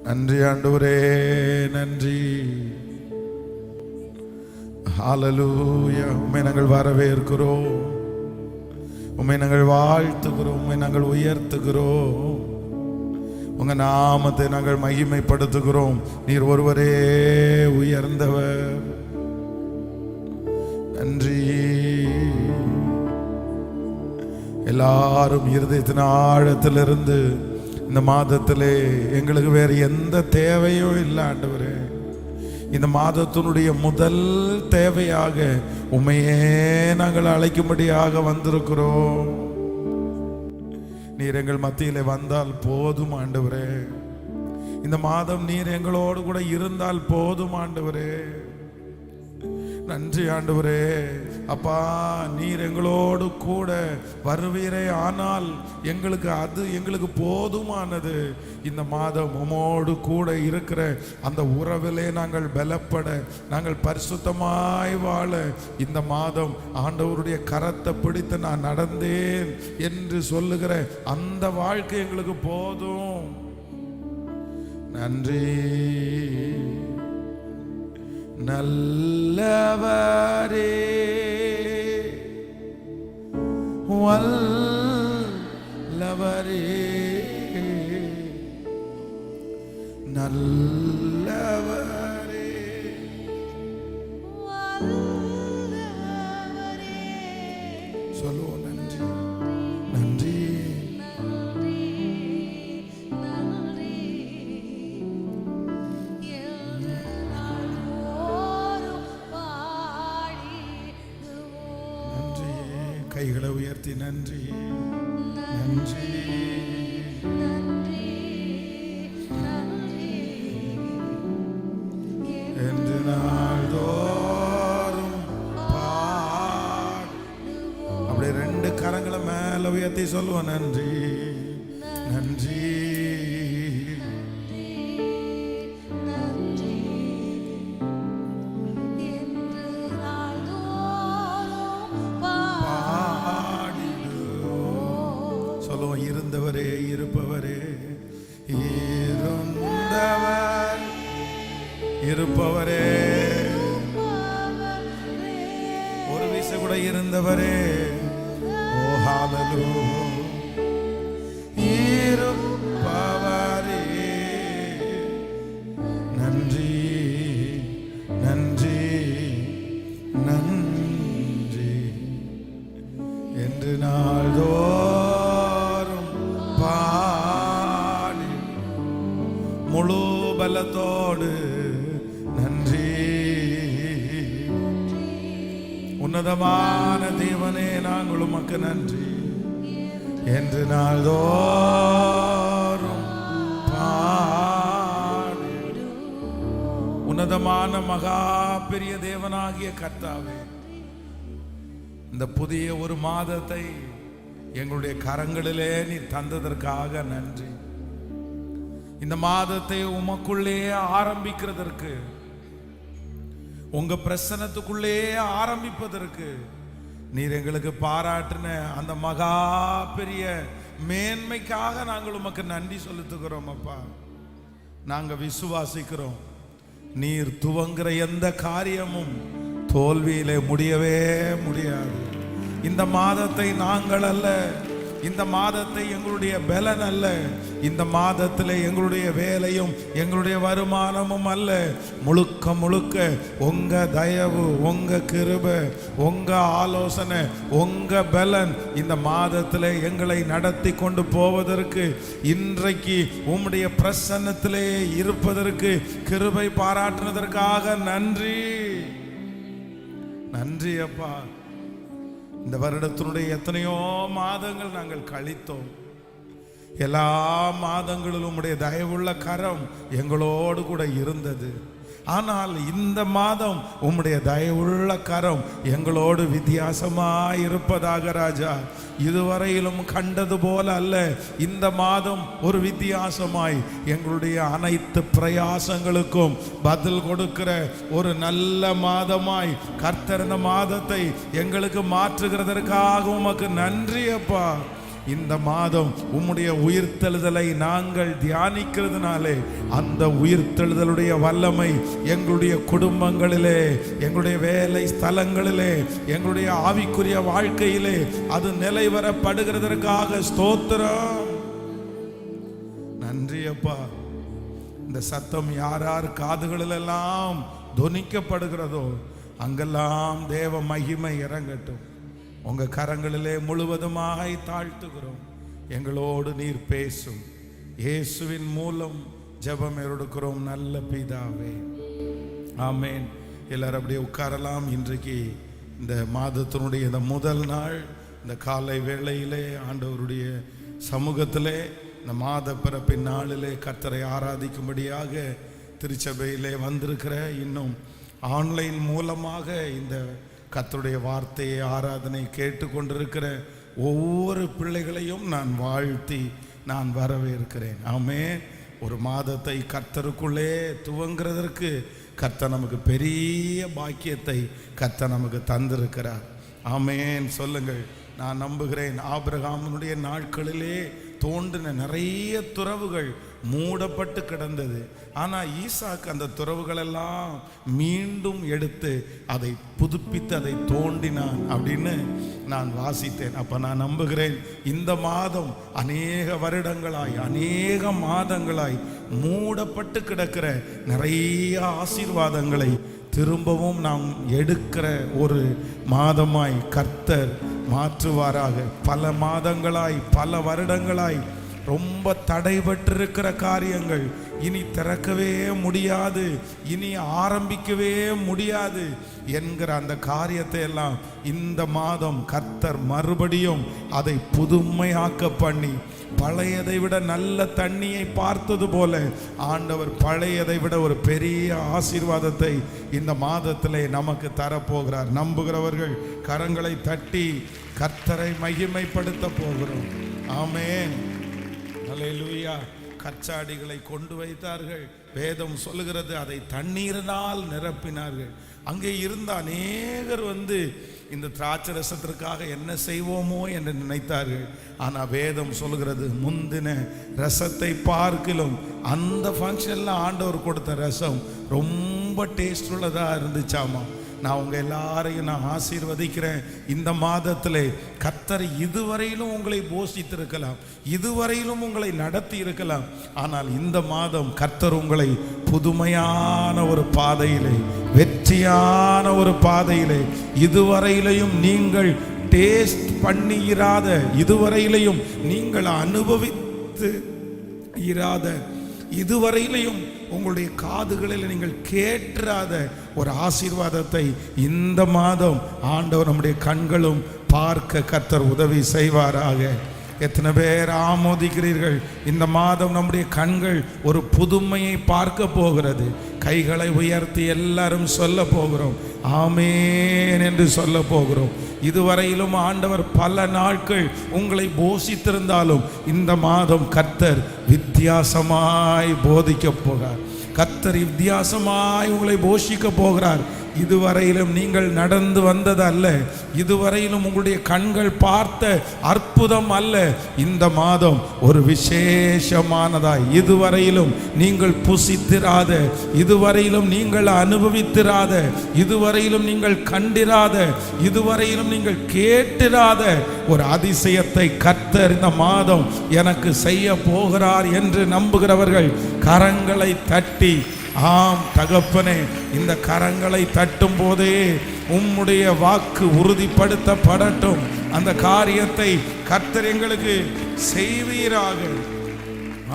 நன்றி ஆண்டவரே, நன்றி. ஹல்லேலூயா. உம்மை நாங்கள் வரவேற்கிறோம், உம்மை நாங்கள் வாழ்த்துகிறோம், உம்மை நாங்கள் உயர்த்துகிறோம், உங்க நாமத்தை நாங்கள் மகிமைப்படுத்துகிறோம். நீர் ஒருவரே உயர்ந்தவர். நன்றி. எல்லாரும் இருதயத்தின் ஆழத்திலிருந்து இந்த மாதத்திலே எங்களுக்கு வேறு எந்த தேவையோ இல்லை ஆண்டவரே. இந்த மாதத்தினுடைய முதல் தேவையாக உம்மையே நாங்கள் அழைக்கும்படியாக வந்திருக்கிறோம். நீர் எங்கள் மத்தியிலே வந்தால் போதும் ஆண்டவரே. இந்த மாதம் நீர் எங்களோடு கூட இருந்தால் போதும் ஆண்டவரே. நன்றி ஆண்டவரே. அப்பா, நீர் எங்களோடு கூட வருவீரே, ஆனால் எங்களுக்கு போதுமானது. இந்த மாதம் உமோடு கூட இருக்கிற அந்த உறவிலே நாங்கள் பலப்பட, நாங்கள் பரிசுத்தமாய் வாழ, இந்த மாதம் ஆண்டவருடைய கரத்தை பிடித்து நான் நடந்தேன் என்று சொல்லுகிற அந்த வாழ்க்கை எங்களுக்கு போதும். நன்றி. நல்லவரே, வல்லவரே, நல்லவரே, சொல்லுவோம். நன்றி, நன்றி. கைகளை உயர்த்தி நன்றி, நன்றி, என்று நாள்தோறும் அப்படியே ரெண்டு கரங்களை மேல உயர்த்தி சொல்லுவோம். நன்றி, நன்றி, இருந்தவரே, இருப்பவரே, இருந்தவர், இருப்பவரே, ஒரு வீச கூட இருந்தவரே. ஓ ஹல்லேலூயா. இருப்பவரே, நன்றி, நன்றி, நன்றி என்று நாள்தோ முழு பலத்தோடு நன்றி. உன்னதமான தேவனே, நாங்கள் உமக்கு நன்றி என்று நாள்தோறும் பாடி. உன்னதமான மகா பெரிய தேவனாகிய கர்த்தாவே, இந்த புதிய ஒரு மாதத்தை எங்களுடைய கரங்களிலே நீ தந்ததற்காக நன்றி. இந்த மாதத்தை உமக்குள்ளே ஆரம்பிக்கிறதற்கு, உங்க பிரசன்னத்துக்குள்ளே ஆரம்பிப்பதற்கு நீர் எங்களுக்கு பாராட்டின அந்த மகா பெரிய மேன்மைக்காக நாங்கள் உமக்கு நன்றி செலுத்துகிறோம். அப்பா, நாங்க விசுவாசிக்கிறோம், நீர் துவங்குற எந்த காரியமும் தோல்வியிலே முடியவே முடியாது. இந்த மாதத்தை நாங்கள் அல்ல, இந்த மாதத்தை எங்களுடைய பலன் அல்ல, இந்த மாதத்தில் எங்களுடைய வேலையும் எங்களுடைய வருமானமும் அல்ல, முழுக்க முழுக்க உங்க தயவு, உங்க கிருபை, உங்க ஆலோசனை, உங்க பலன் இந்த மாதத்தில் எங்களை நடத்தி கொண்டு போவதற்கு, இன்றைக்கு உம்முடைய பிரசன்னத்திலே இருப்பதற்கு கிருபை பாராட்டுவதற்காக நன்றி. நன்றி அப்பா. இந்த வருடத்தினுடைய எத்தனையோ மாதங்கள் நாங்கள் கழித்தோம். எல்லா மாதங்களிலும் உம்முடைய தயவுள்ள கரம் எங்களோடு கூட இருந்தது. ஆனால் இந்த மாதம் உம்முடைய தயவுள்ள கரம் எங்களோடு வித்தியாசமாய் இருப்பதாக ராஜா, இதுவரையிலும் கண்டது போல அல்ல. இந்த மாதம் ஒரு வித்தியாசமாய் எங்களுடைய அனைத்து பிரயாசங்களுக்கும் பதில் கொடுக்கிற ஒரு நல்ல மாதமாய் கர்த்தர் இந்த மாதத்தை எங்களுக்கு மாற்றுகிறதற்காக உமக்கு நன்றி அப்பா. இந்த மாதம் உம்முடைய உயிர்த்தெழுதலை நாங்கள் தியானிக்கிறதுனாலே அந்த உயிர்த்தெழுதலுடைய வல்லமை எங்களுடைய குடும்பங்களிலே, எங்களுடைய வேலை ஸ்தலங்களிலே, எங்களுடைய ஆவிக்குரிய வாழ்க்கையிலே அது நிலைவரப்படுகிறதற்காக ஸ்தோத்திரம். நன்றி அப்பா. இந்த சத்தம் யார் யார் காதுகளிலெல்லாம் தொனிக்கப்படுகிறதோ அங்கெல்லாம் தேவ மகிமை இறங்கட்டும். உங்க கரங்களிலே முழுவதுமாய் தாழ்த்துகிறோம். எங்களோடு நீர் பேசும். இயேசுவின் மூலம் ஜெபம் எடுக்கிறோம் நல்ல பிதாவே, ஆமேன். எல்லாரும் அப்படியே உட்காரலாம். இன்றைக்கு இந்த மாதத்தினுடைய இந்த முதல் நாள், இந்த காலை வேளையிலே ஆண்டவருடைய சமூகத்திலே இந்த மாத பிறப்பின் நாளிலே கர்த்தரை ஆராதிக்கும்படியாக திருச்சபையிலே வந்திருக்கிற, இன்னும் ஆன்லைன் மூலமாக இந்த கர்த்தருடைய வார்த்தையை ஆராதனை கேட்டுக்கொண்டிருக்கிற ஒவ்வொரு பிள்ளைகளையும் நான் வாழ்த்தி நான் வரவேற்கிறேன். ஆமென். ஒரு மாதத்தை கர்த்தருக்குள்ளே துவங்குறதற்கு கர்த்தர் நமக்கு பெரிய பாக்கியத்தை கர்த்தர் நமக்கு தந்திருக்கிறார். ஆமென். சொல்லுங்கள். நான் நம்புகிறேன், ஆபிரகாமினுடைய நாட்களிலே தோன்றின நிறைய துறவுகள் மூடப்பட்டு கிடந்தது. ஆனால் ஈசாக்கு அந்த துறவுகளெல்லாம் மீண்டும் எடுத்து அதை புதுப்பித்து அதை தோண்டினான் அப்படின்னு நான் வாசித்தேன். அப்போ நான் நம்புகிறேன், இந்த மாதம் அநேக வருடங்களாய், அநேக மாதங்களாய் மூடப்பட்டு கிடக்கிற நிறைய ஆசீர்வாதங்களை திரும்பவும் நாம் எடுக்கிற ஒரு மாதமாய் கர்த்தர் மாற்றுவாராக. பல மாதங்களாய், பல வருடங்களாய் ரொம்ப தடைபட்டிருக்கிற காரியங்கள் இனி திறக்கவே முடியாது, இனி ஆரம்பிக்கவே முடியாது என்கிற அந்த காரியத்தை எல்லாம் இந்த மாதம் கர்த்தர் மறுபடியும் அதை புதுமையாக்க பண்ணி, பழையதை விட நல்ல தண்ணியை பார்த்தது போல ஆண்டவர் பழையதை விட ஒரு பெரிய ஆசீர்வாதத்தை இந்த மாதத்திலே நமக்கு தரப்போகிறார். நம்புகிறவர்கள் கரங்களை தட்டி கர்த்தரை மகிமைப்படுத்த போகிறோம். ஆமென். அல்லேலூயா. கச்சாடிகளை கொண்டு வைத்தார்கள். வேதம் சொல்லுகிறது அதை தண்ணீரினால் நிரப்பினார்கள். அங்கே இருந்த அநேகர் இந்த திராட்சை ரசத்திற்காக என்ன செய்வோமோ என்று நினைத்தார்கள். ஆனால் வேதம் சொல்கிறது, முந்தின ரசத்தை பார்க்கிலும் அந்த ஃபங்க்ஷன்ல ஆண்டவர் கொடுத்த ரசம் ரொம்ப டேஸ்ட் உள்ளதா இருந்துச்சாமா. நான் உங்க எல்லாரையும் நான் ஆசீர்வதிக்கிறேன். இந்த மாதத்திலே கர்த்தர் இதுவரையிலும் உங்களை போஷித்திருக்கலாம், இதுவரையிலும் உங்களை நடத்தி இருக்கலாம். ஆனால் இந்த மாதம் கர்த்தர் உங்களை புதுமையான ஒரு பாதையிலே, வெற்றியான ஒரு பாதையிலே, இதுவரையிலையும் நீங்கள் டேஸ்ட் பண்ணி இராத, இதுவரையிலையும் நீங்கள் அனுபவித்து இராத, இதுவரையிலையும் உங்களுடைய காதுகளில் நீங்கள் கேட்றாத ஒரு ஆசீர்வாதத்தை இந்த மாதம் ஆண்டவர் நம்முடைய கண்களும் பார்க்க கர்த்தர் உதவி செய்வாராக. எத்தனை பேர் ஆமோதிக்கிறீர்கள்? இந்த மாதம் நம்முடைய கண்கள் ஒரு புதுமையை பார்க்க போகிறது. கைகளை உயர்த்தி எல்லாரும் சொல்ல போகிறோம், ஆமேன் என்று சொல்ல போகிறோம். இதுவரையிலும் ஆண்டவர் பல நாட்கள் உங்களை போஷித்திருந்தாலும் இந்த மாதம் கர்த்தர் வித்தியாசமாய் போதிக்க போகிறார். கர்த்தர் வித்தியாசமாய் உங்களை போஷிக்க போகிறார். இதுவரையிலும் நீங்கள் நடந்து வந்தது அல்ல, இதுவரையிலும் உங்களுடைய கண்கள் பார்த்த அற்புதம் அல்ல. இந்த மாதம் ஒரு விசேஷமானதாய், இதுவரையிலும் நீங்கள் புசித்திராத, இதுவரையிலும் நீங்கள் அனுபவித்திராத, இதுவரையிலும் நீங்கள் கண்டிராத, இதுவரையிலும் நீங்கள் கேட்டிராத ஒரு அதிசயத்தை கர்த்தர் இந்த மாதம் எனக்கு செய்ய போகிறார் என்று நம்புகிறவர்கள் கரங்களை தட்டி, ஆம் தகப்பனே, இந்த கரங்களை தட்டும் போதே உம்முடைய வாக்கு உறுதிப்படுத்தப்படட்டும். அந்த காரியத்தை கர்த்தர் எங்களுக்கு செய்வீராக.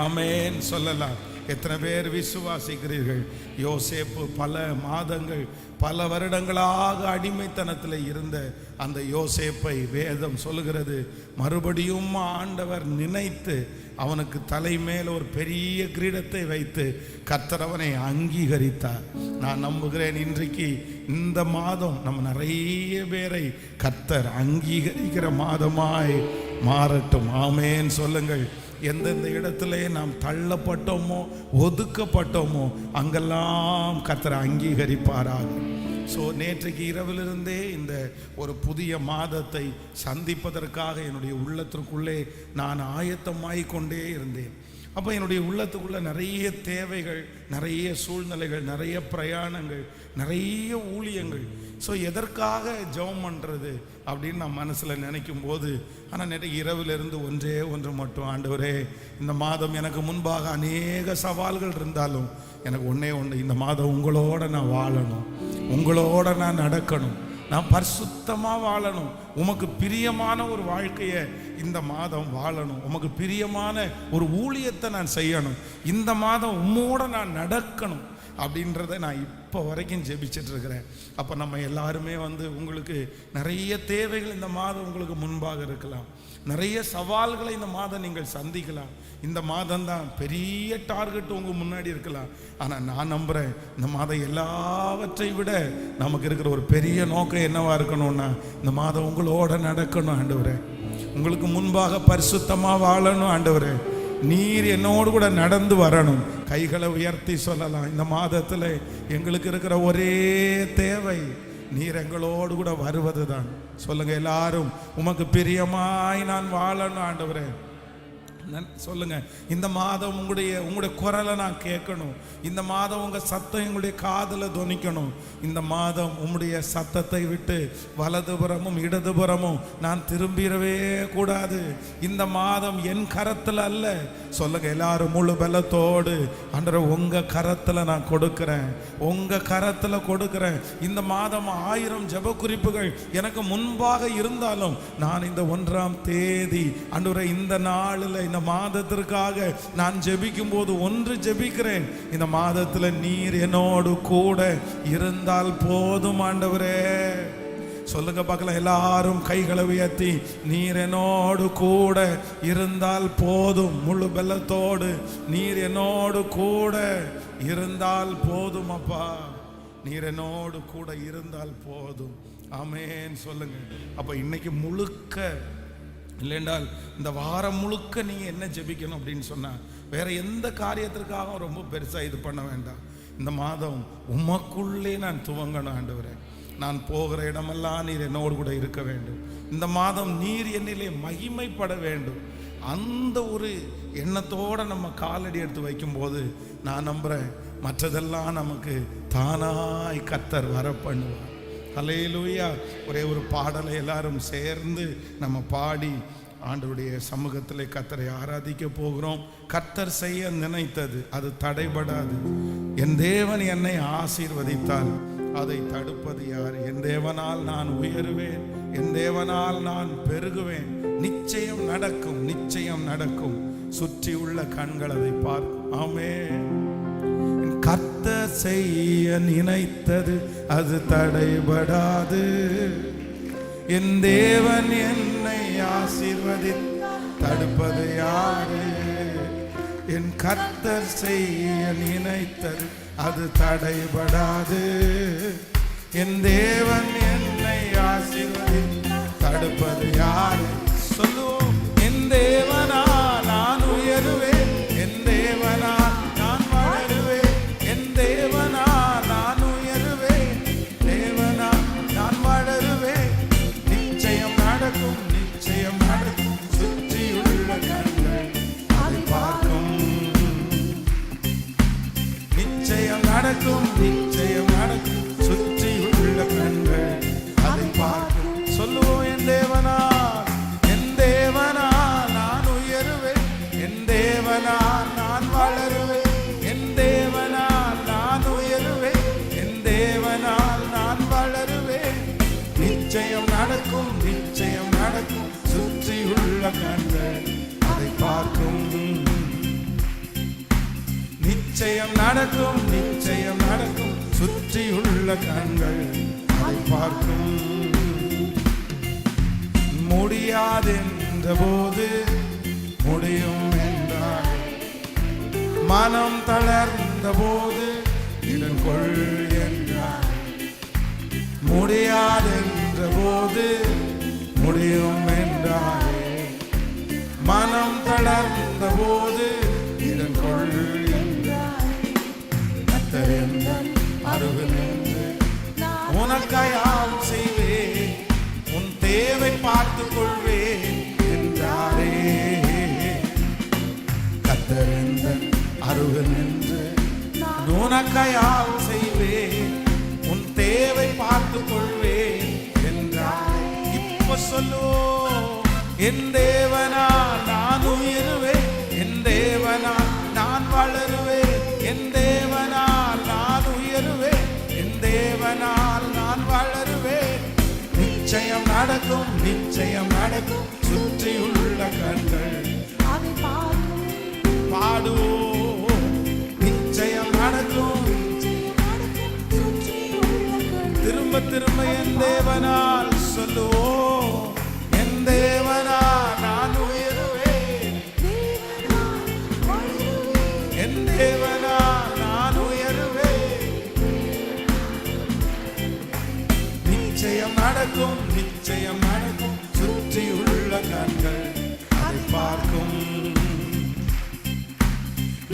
ஆமென் சொல்லலாம். எத்தனை பேர் விசுவாசிக்கிறீர்கள்? யோசேப்பு பல மாதங்கள், பல வருடங்களாக அடிமைத்தனத்தில் இருந்த அந்த யோசேப்பை வேதம் சொல்லுகிறது, மறுபடியும் ஆண்டவர் நினைத்து அவனுக்கு தலைமேல் ஒரு பெரிய கிரீடத்தை வைத்து கர்த்தர் அவனை அங்கீகரித்தார். நான் நம்புகிறேன், இன்றைக்கு இந்த மாதம் நம்ம நிறைய பேரை கர்த்தர் அங்கீகரிக்கிற மாதமாய் மாறட்டும். ஆமென் சொல்லுங்கள். எந்தெந்த இடத்துல நாம் தள்ளப்பட்டோமோ, ஒதுக்கப்பட்டோமோ, அங்கெல்லாம் கர்த்தர் அங்கீகரிப்பாராக. நேற்றைக்கு இரவிலிருந்தே இந்த ஒரு புதிய மாதத்தை சந்திப்பதற்காக என்னுடைய உள்ளத்திற்குள்ளே நான் ஆயத்தமாய் கொண்டே இருந்தேன். அப்போ என்னுடைய உள்ளத்துக்குள்ளே நிறைய தேவைகள், நிறைய சூழ்நிலைகள், நிறைய பிரயாணங்கள், நிறைய ஊழியங்கள். எதற்காக ஜெபம் பண்ணுறது அப்படின்னு நான் மனசில் நினைக்கும் போது, ஆனால் நேற்றைக்கு இரவிலிருந்து ஒன்றே ஒன்று மட்டும், ஆண்டவரே இந்த மாதம் எனக்கு முன்பாக அநேக சவால்கள் இருந்தாலும் எனக்கு ஒன்றே ஒன்று, இந்த மாதம் உங்களோட நான் வாழணும், உங்களோட நான் நடக்கணும், நான் பரிசுத்தமாக வாழணும், உமக்கு பிரியமான ஒரு வாழ்க்கையை இந்த மாதம் வாழணும், உமக்கு பிரியமான ஒரு ஊழியத்தை நான் செய்யணும், இந்த மாதம் உம்மோட நான் நடக்கணும் அப்படின்றத நான் இப்போ வரைக்கும் ஜெபிச்சிட்டு இருக்கிறேன். அப்போ நம்ம எல்லாருமே உங்களுக்கு நிறைய தேவைகள் இந்த மாதம் உங்களுக்கு முன்பாக இருக்கலாம், நிறைய சவால்களை இந்த மாதம் நீங்கள் சந்திக்கலாம். இந்த மாதம் தான் பெரிய டார்கெட் உங்கள் முன்னாடி இருக்கலாம். ஆனால் நான் நம்புகிறேன், இந்த மாதம் எல்லாவற்றை விட நமக்கு இருக்கிற ஒரு பெரிய நோக்கம் என்னவா இருக்கணும்னா, இந்த மாதம் உங்களோட நடக்கணும் ஆண்டவரே, உங்களுக்கு முன்பாக பரிசுத்தமாக வாழணும் ஆண்டவரே, நீர் என்னோடு கூட நடந்து வரணும். கைகளை உயர்த்தி சொல்லலாம், இந்த மாதத்தில் எங்களுக்கு இருக்கிற ஒரே தேவை நீர் எங்களோடு கூட வருவது தான். சொல்லுங்க எல்லாரும், உமக்கு பிரியமாய் நான் வாழணும் ஆண்டவரே. சொல்லுங்க, இந்த மாதம் உங்களுடைய குரலை நான் கேட்கணும், இந்த மாதம் உங்க சத்தம் எங்களுடைய காதுல தொனிக்கணும், இந்த மாதம் உங்களுடைய சத்தத்தை விட்டு வலதுபுறமும் இடதுபுறமும் நான் திரும்பிடவே கூடாது. இந்த மாதம் என் கரத்துல அல்ல. சொல்லுங்க எல்லாரும் முழு பலத்தோடு, ஆண்டவரே உங்க கரத்துல நான் கொடுக்கிறேன், உங்க கரத்துல கொடுக்கிறேன். இந்த மாதம் 1000 ஜெப குறிப்புகள் எனக்கு முன்பாக இருந்தாலும் நான் இந்த 1ஆம் தேதி ஆண்டவரே இந்த நாளில் இந்த மாதத்திற்காக நான் ஜெபிக்கும் போது ஒன்று ஜெபிக்கிறேன், இந்த மாதத்துல நீர் என்னோடு கூட இருந்தால் போதும் ஆண்டவரே. சொல்லுங்க பார்க்கலாம் எல்லாரும், கைகளை உயர்த்தி, நீர் என்னோடு கூட இருந்தால் போதும், முழு பலத்தோடு நீர் என்னோடு கூட இருந்தால் போதும் அப்பா, நீர் என்னோடு கூட இருந்தால் போதும். ஆமென் சொல்லுங்க. அப்ப இன்னைக்கு முழுக்க இல்லைன்றால் இந்த வாரம் முழுக்க நீங்கள் என்ன ஜெபிக்கணும் அப்படின்னு சொன்னால், வேற எந்த காரியத்திற்காகவும் ரொம்ப பெருசாக இது பண்ண வேண்டாம். இந்த மாதம் உமக்குள்ளே நான் துவங்கணும் ஆண்டவரே, நான் போகிற இடமெல்லாம் நீர் என்னோடு கூட இருக்க வேண்டும், இந்த மாதம் நீர் என்னிலே மகிமைப்பட வேண்டும். அந்த ஒரு எண்ணத்தோடு நம்ம காலடி எடுத்து வைக்கும்போது நான் நம்புகிறேன், மற்றதெல்லாம் நமக்கு தானாய் கர்த்தர் வர பண்ணுவார். ஹல்லேலூயா. ஒரே ஒரு பாடலை எல்லாரும் சேர்ந்து நம்ம பாடி ஆண்டவருடைய சமூகத்தில் கர்த்தரை ஆராதிக்க போகிறோம். கர்த்தர் செய்ய நினைத்தது அது தடைபடாது. என் தேவன் என்னை ஆசீர்வதித்தால் அதை தடுப்பது யார்? என் தேவனால் நான் உயருவேன், என் தேவனால் நான் பெருகுவேன். நிச்சயம் நடக்கும், நிச்சயம் நடக்கும். சுற்றி உள்ள கண்கள் அதை பார்க்கும். ஆமென். கர்த்தர் செய்ய நினைத்தது அது தடைபடாது. என் தேவன் என்னை ஆசீர்வதித்து தடுப்பது யாரு? என் கர்த்தர் செய்ய நினைத்தது அது தடைபடாது. என் தேவன் என்னை ஆசீர்வதித்து தடுப்பது யாரு? சொல்லுவோம், என் தேவனால் நான் உயருவேன், என் தேவனால் நான் வளருவேன், என் தேவனால் நான் உயருவேன், தேவனால் நான் வளருவேன். நிச்சயம் நடக்கும், நிச்சயம் நடக்கும். சுற்றியுள்ள கண்கள் அதை பார்க்கும். நிச்சயம் நடக்கும், நிச்சயம் நடக்கும். சுற்றியுள்ள கண்கள் அதை பார்க்கும். சொல்லுவோம், என் தேவனால், என் தேவனால் நான் உயருவேன், என் தேவனால் நான் வளருவேன், என் தேவனால் நான் உயருவேன், என் தேவனால் நான் வளருவேன். நிச்சயம் நடக்கும், நிச்சயம் நடக்கும். சுற்றியுள்ள கண்கள் அதை பார்க்கும். நிச்சயம் நடக்கும், நிச்சயம் நடக்கும். சுற்றியுள்ள கண்கள் அதை பார்க்கும். முடியாதென்ற போது முடியும் என்றார், மனம் தளர்ந்த போது இடங்கொள் என்றார். முடியாதென்ற போது முடியும் என்றார், மனம் தளர்ந்த போது இடங்கொள் என்றார். கர்த்தர் அருகில் நின்று உனக்காயாவும் செய்வேன், உன் தேவை பார்த்து கொள்வேன் என்றார். இப்ப சொல்லு, என் தேவனால் நான் உயருவேன், என் தேவனால் நான் வளருவேன், என் தேவனால் நான் உயருவேன், என் தேவனால் நான் வளருவேன். நிச்சயம் நடக்கும், நிச்சயம் நடக்கும், சுற்றியுள்ள கண்கள் பாடுவோம். நிச்சயம் நடக்கும், திரும்ப திரும்ப என் தேவனால் சொல்லுவோம், என் தேவனால் நான் உயருவேன், என் தேவனால் நான் உயருவேன். நிச்சயம் நடக்கும், நிச்சயம் நடக்கும், சுற்றியுள்ள கண்கள் அதை பார்க்கும்.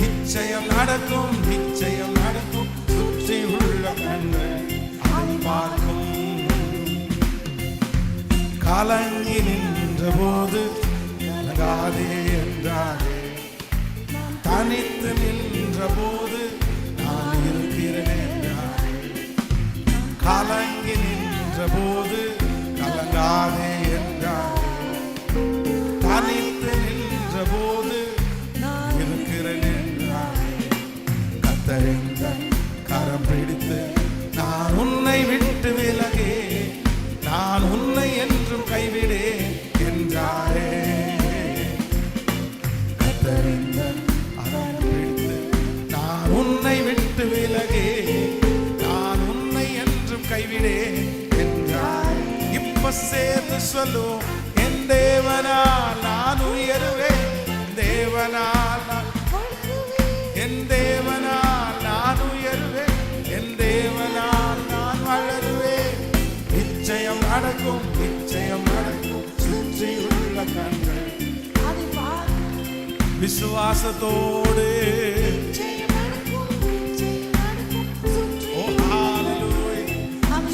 நிச்சயம் நடக்கும், நிச்சயம் நடக்கும், சுற்றியுள்ள கண்கள் அதை பார்க்கும். கலங்கி நின்ற போது கலங்காதே என்றாரே, தனித்து நின்ற போது நான் இருக்கிறேன் என்றாரே. கலங்கி நின்ற போது கலங்காதே என்றாரே, தனித்து நின்ற போது இருக்கிறேன் என்றாரே. கத்தறிந்த கரம் பிடித்து நான் உன்னை விட்டு விலகே, நான் உன்னை என்றும் கைவிடேன் என்றாரே. கத்தறிந்த கரம் பிடித்து நான் உன்னை விட்டு விலகே, நான் உன்னை என்றும் கைவிடேன் என்றாரே. இப்ப சேர்ந்து சொல்லு, என் தேவனால் நான் உயருவேன், தேவனால் என் தேவனால் நான் உயருவேன், என் தேவனால் நான் வளருவேன். நிச்சயம் நடக்கும், நிச்சயம் நடக்கும், சுற்றியுள்ள கண்கள் விசுவாசத்தோடு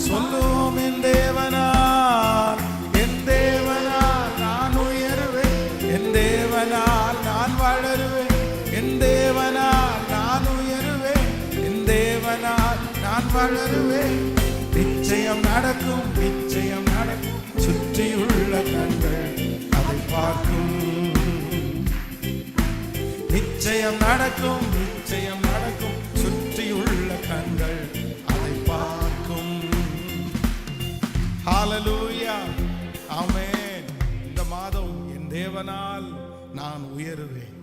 சொல்லுவோம், என் தேவனால், என் தேவனால் நான் உயருவேன், என் தேவனால் நான் வளருவேன், என் தேவனால் நான் உயருவேன், என் தேவனால் நான் வளருவேன். நிச்சயம் நடக்கும், நிச்சயம் நடக்கும், சுற்றியுள்ள கண்கள் அதை பார்க்கும். நிச்சயம் நடக்கும், நிச்சயம் நடக்கும், சுற்றியுள்ள கண்கள் அதை பார்க்கும். ஹல்லேலூயா, ஆமென். இந்த மாதம் என் தேவனால் நான் உயருவேன்,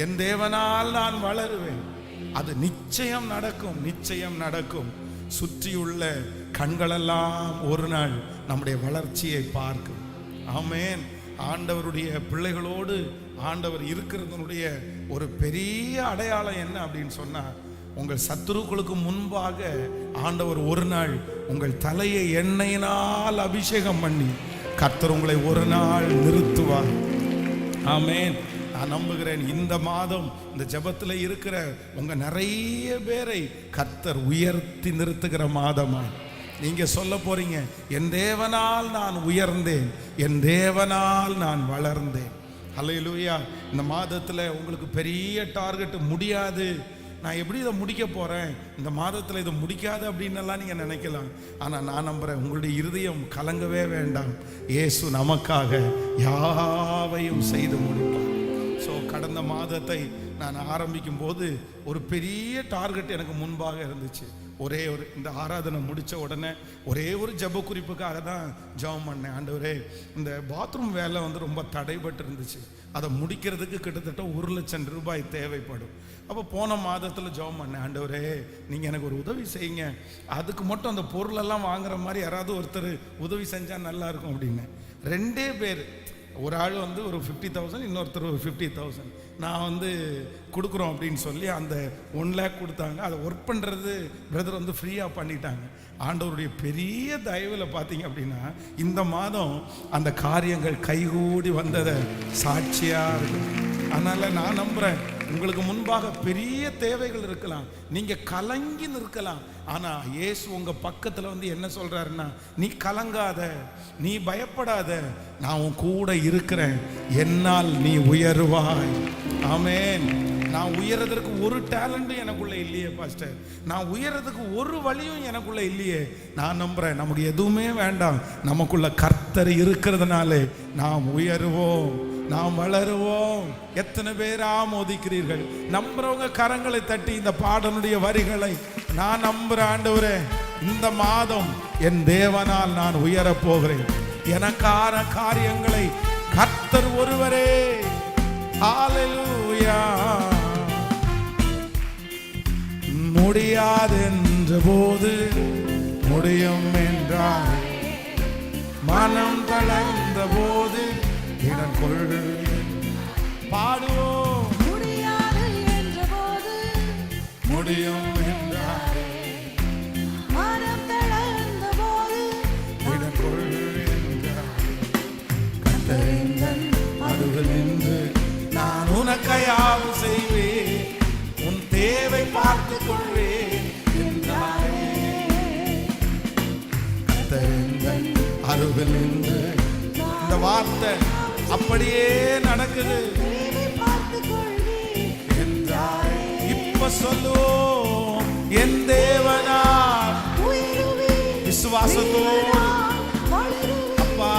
என் தேவனால் நான் வளருவேன். அது நிச்சயம் நடக்கும், நிச்சயம் நடக்கும். சுற்றியுள்ள கண்களெல்லாம் ஒரு நாள் நம்முடைய வளர்ச்சியை பார்க்கும். ஆமென். ஆண்டவருடைய பிள்ளைகளோடு ஆண்டவர் இருக்கிறதனுடைய ஒரு பெரிய அடையாளம் என்ன அப்படின்னு சொன்னா, உங்கள் சத்துருக்களுக்கு முன்பாக ஆண்டவர் ஒரு நாள் உங்கள் தலையை எண்ணெயினால் அபிஷேகம் பண்ணி கர்த்தர் உங்களை ஒரு நாள் நிறுத்துவார். ஆமென். நான் நம்புகிறேன், இந்த மாதம் இந்த ஜெபத்தில் இருக்கிற உங்க நிறைய பேரை கர்த்தர் உயர்த்தி நிறுத்துகிற மாதமா நீங்க சொல்ல போறீங்க, என் தேவனால் நான் உயர்ந்தேன், என் தேவனால் நான் வளர்ந்தேன். ஹல்லேலூயா. இந்த மாதத்தில் உங்களுக்கு பெரிய டார்கெட் முடியாது, நான் எப்படி இதை முடிக்க போறேன், இந்த மாதத்தில் இதை முடிக்காது அப்படின்னு எல்லாம் நீங்க நினைக்கலாம். ஆனால் நான் நம்புறேன், உங்களுடைய இருதயம் கலங்கவே வேண்டாம். இயேசு நமக்காக யாவையும் செய்து முடிப்பார். ஸோ கடந்த மாதத்தை நான் ஆரம்பிக்கும் போது ஒரு பெரிய டார்கெட் எனக்கு முன்பாக இருந்துச்சு. ஒரே ஒரு இந்த ஆராதனை முடித்த உடனே ஒரே ஒரு ஜெப குறிப்புக்காக தான் ஜெபம் பண்ணேன். ஆண்டவரே, இந்த பாத்ரூம் வேலை வந்து ரொம்ப தடைபட்டு இருந்துச்சு, அதை முடிக்கிறதுக்கு கிட்டத்தட்ட 1,00,000 ரூபாய் தேவைப்படும். அப்போ போன மாதத்தில் ஜெபம் பண்ணேன், ஆண்டவரே நீங்கள் எனக்கு ஒரு உதவி செய்யுங்க, அதுக்கு மட்டும் அந்த பொருளெல்லாம் வாங்குற மாதிரி யாராவது ஒருத்தர் உதவி செஞ்சால் நல்லாயிருக்கும் அப்படின்னு. 2 பேர், ஒரு ஆள் வந்து ஒரு 50,000, இன்னொருத்தர் ஒரு 50,000 நான் வந்து கொடுக்குறோம் அப்படின்னு சொல்லி அந்த 1 லேக் கொடுத்தாங்க. அதை ஒர்க் பண்ணுறது பிரதர் வந்து ஃப்ரீயாக பண்ணிட்டாங்க. ஆண்டவருடைய பெரிய தயவில் பார்த்தீங்க அப்படின்னா இந்த மாதம் அந்த காரியங்கள் கைகூடி வந்ததை சாட்சியாக இருக்கும். அதனால் நான் நம்புகிறேன், உங்களுக்கு முன்பாக பெரிய தேவைகள் இருக்கலாம், நீங்கள் கலங்கி நிற்கலாம். ஆனால் இயேசு உங்கள் பக்கத்தில் வந்து என்ன சொல்கிறாருன்னா, நீ கலங்காத, நீ பயப்படாத, நான் உன் கூட இருக்கிறேன், என்னால் நீ உயருவாய். ஆமென். நான் உயரதற்கு ஒரு டேலண்ட்டும் எனக்குள்ள இல்லையே பாஸ்டர், நான் உயரதுக்கு ஒரு வழியும் எனக்குள்ள இல்லையே. நான் நம்புறேன் நமக்கு எதுவுமே வேண்டாம், நமக்குள்ள கர்த்தர் இருக்கிறதுனாலே நாம் உயருவோம், நாம் வளருவோம். எத்தனை பேரா மோதிக்கிறீர்கள்? நம்புறவங்க கரங்களை தட்டி இந்த பாடலுடைய வரிகளை நான் நம்புற ஆண்டவரே, இந்த மாதம் என் தேவனால் நான் உயரப் போகிறேன். எனக்கான காரியங்களை கர்த்தர் ஒருவரே. ஹல்லேலூயா. முடியாதென்ற போது முடியும் என்றார், மனம் தளர்ந்த போது இடம் கொள். பாடுவோம். முடியாது என்ற போது முடியும் என்றார், மனம் தளர்ந்த போது இடம் கொள் என்றார். கர்த்தரின் அருகில் நின்று நான் உனக்கையாவும் செய்வேன், உன் தேவை பார்த்துக் கொள்வேன் என்றாரே. கர்த்தரின் அருகில் நின்று, இந்த வார்த்தை அப்படியே நடக்குது என்றாரே. இப்ப சொல்லுவோம், என் தேவனால் விசுவாசத்தோடு. அப்பா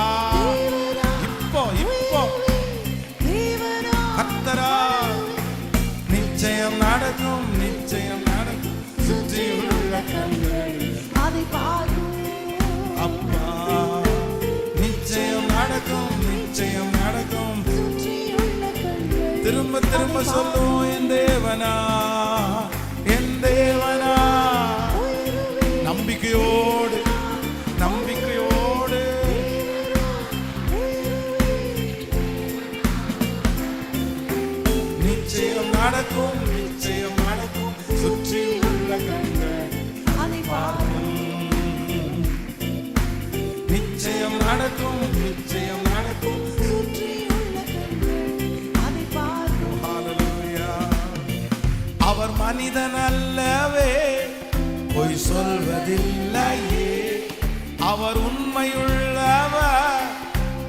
இப்போ இப்போ கர்த்தரா நிச்சயம் நடக்கும், நிச்சயம் நடக்கும். சுற்றியுள்ள கண்கள் அதை பார்க்கும். அப்பா நிச்சயம் நடக்கும், நிச்சயம் நடக்கும். சுற்றியுள்ள கண்கள் திரும்ப திரும்ப சொல்லுவோம், என் தேவனா, என் தேவனா. நம்பிக்கையோடு, நம்பிக்கையோடு. நிச்சயம் நடக்கும், நிச்சயம் நடக்கும். சுற்றி உள்ள கண்கள் அதை பார்க்கும். நிச்சயம் நடக்கும், நிச்சயம் நடக்கும். சுற்றியுள்ள கண்கள் அதை பார்க்கும். ஹல்லேலூயா. அவர் மனிதன் அல்லவே, பொய் சொல்வதில்லையே. அவர் உண்மையுள்ளவர்,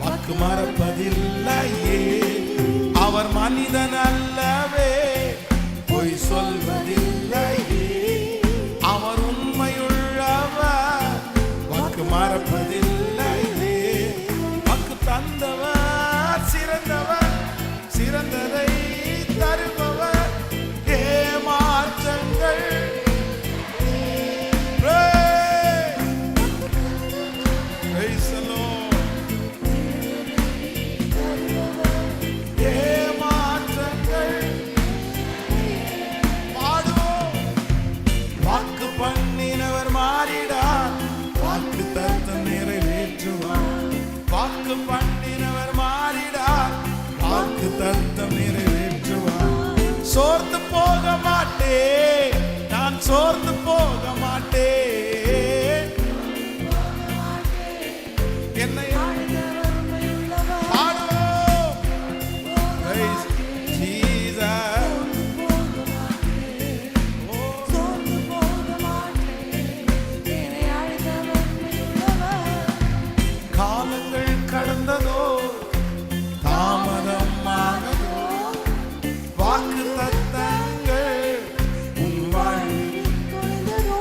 வாக்கு மறப்பதில்லையே. அவர் மனிதன் அல்லவே, பொய் சொல்வதில்லையே. அவர் உண்மையுள்ளவர், வாக்கு மறப்பதில்லையே. வாக்கு தந்தவர் சிறந்தவர், சிறந்ததை தருபவர். ஏமாற்றங்கள் Praise the Lord. ஏமாற்றங்கள் பாடுவோம். வாக்கு பண்ணினவர் மாறிடார், வாக்கு தத்தம் நிறைவேற்றுவார். வாக்கு பண்ணினவர் மாறிடார், வாக்கு தத்தம் நிறைவேற்றுவார். சோர்ந்து போக மாட்டேன், நான் சோர்ந்து போக மாட்டேன். என்னை பாடுவோம். Praise Jesus. சோர்ந்து போக மாட்டேன், என்னை அழைத்தவர் உண்மையுள்ளவர். காலங்கள் கடந்ததோ, தாமதமானதோ, வாக்கு தத்தங்கள் உன் வாழ்வில். தொலைந்ததோ,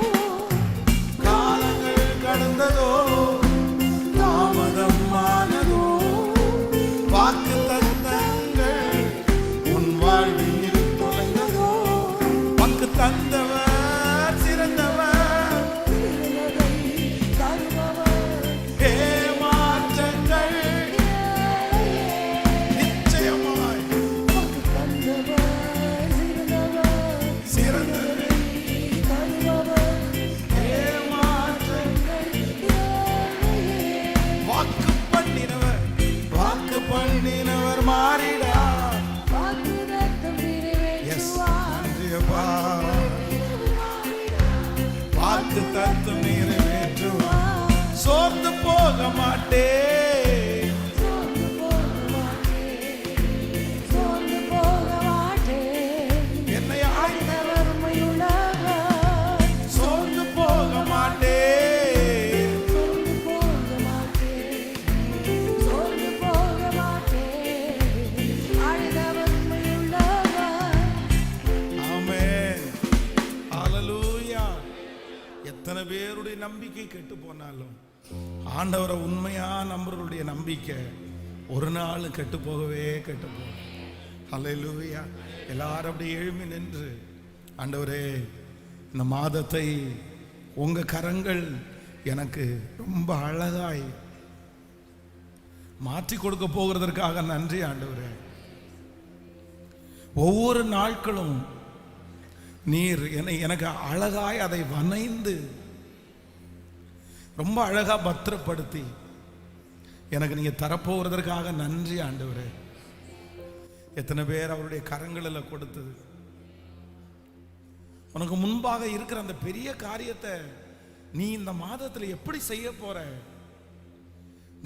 காலங்கள் கடந்ததோ, தாமதமானதோ, வாக்கு தத்தங்கள் உன் வாழ்வில் தொலைந்ததோ. வாக்கு தந்தவர் சிறந்தவர், சிறந்ததை தருபவர். ஏமாற்றங்கள் நிச்சயமாய் வாக்கு தந்தவர் சிறந்தவர், சிறந்தது. தருபவர். ஏமாற்றங்கள் வாக்கு பண்ணினவர், வாக்கு பண்ணினவர் மாறிடார். வாக்குத்தத்தம் நிறைவேற்றுவார். நன்றி அப்பா. வாக்கு தத்தம் நிறைவேற்றுவார். சோர்ந்து போக மாட்டேன், சோர்ந்து போக மாட்டேன், சோர்ந்து போக மாட்டேன். என்னை ஆழ்ந்த ஆண்டவர் உண்மையுள்ளவர். சோர்ந்து போக மாட்டேன். சோர்ந்து போக மாட்டேன், சோர்ந்து போக மாட்டேன். ஆண்டவர் உண்மையுள்ளவர். பேருடைய நம்பிக்கை கெட்டு போனாலும் ஆண்டவரை உண்மையா நம்புறவருடைய நம்பிக்கை ஒரு நாள் கெட்டு போகவே கெட்டு போகும். அல்லேலூயா. எல்லாரும் அப்படியே எழும்பி நின்று, ஆண்டவரே இந்த மாதத்தை உங்க கரங்கள் எனக்கு ரொம்ப அழகாய் மாற்றி கொடுக்க போகிறதற்காக நன்றி ஆண்டவரே. ஒவ்வொரு நாட்களும் நீர் எனக்கு அழகாய் அதை வனைந்து ரொம்ப அழகா பத்திரப்படுத்தி எனக்கு நீங்க தரப்போகிறதற்காக நன்றி ஆண்டவரே. எத்தனை பேர் அவருடைய கரங்களில் கொடுத்தது. உனக்கு முன்பாக இருக்கிற அந்த பெரிய காரியத்தை நீ இந்த மாதத்தில் எப்படி செய்ய போற?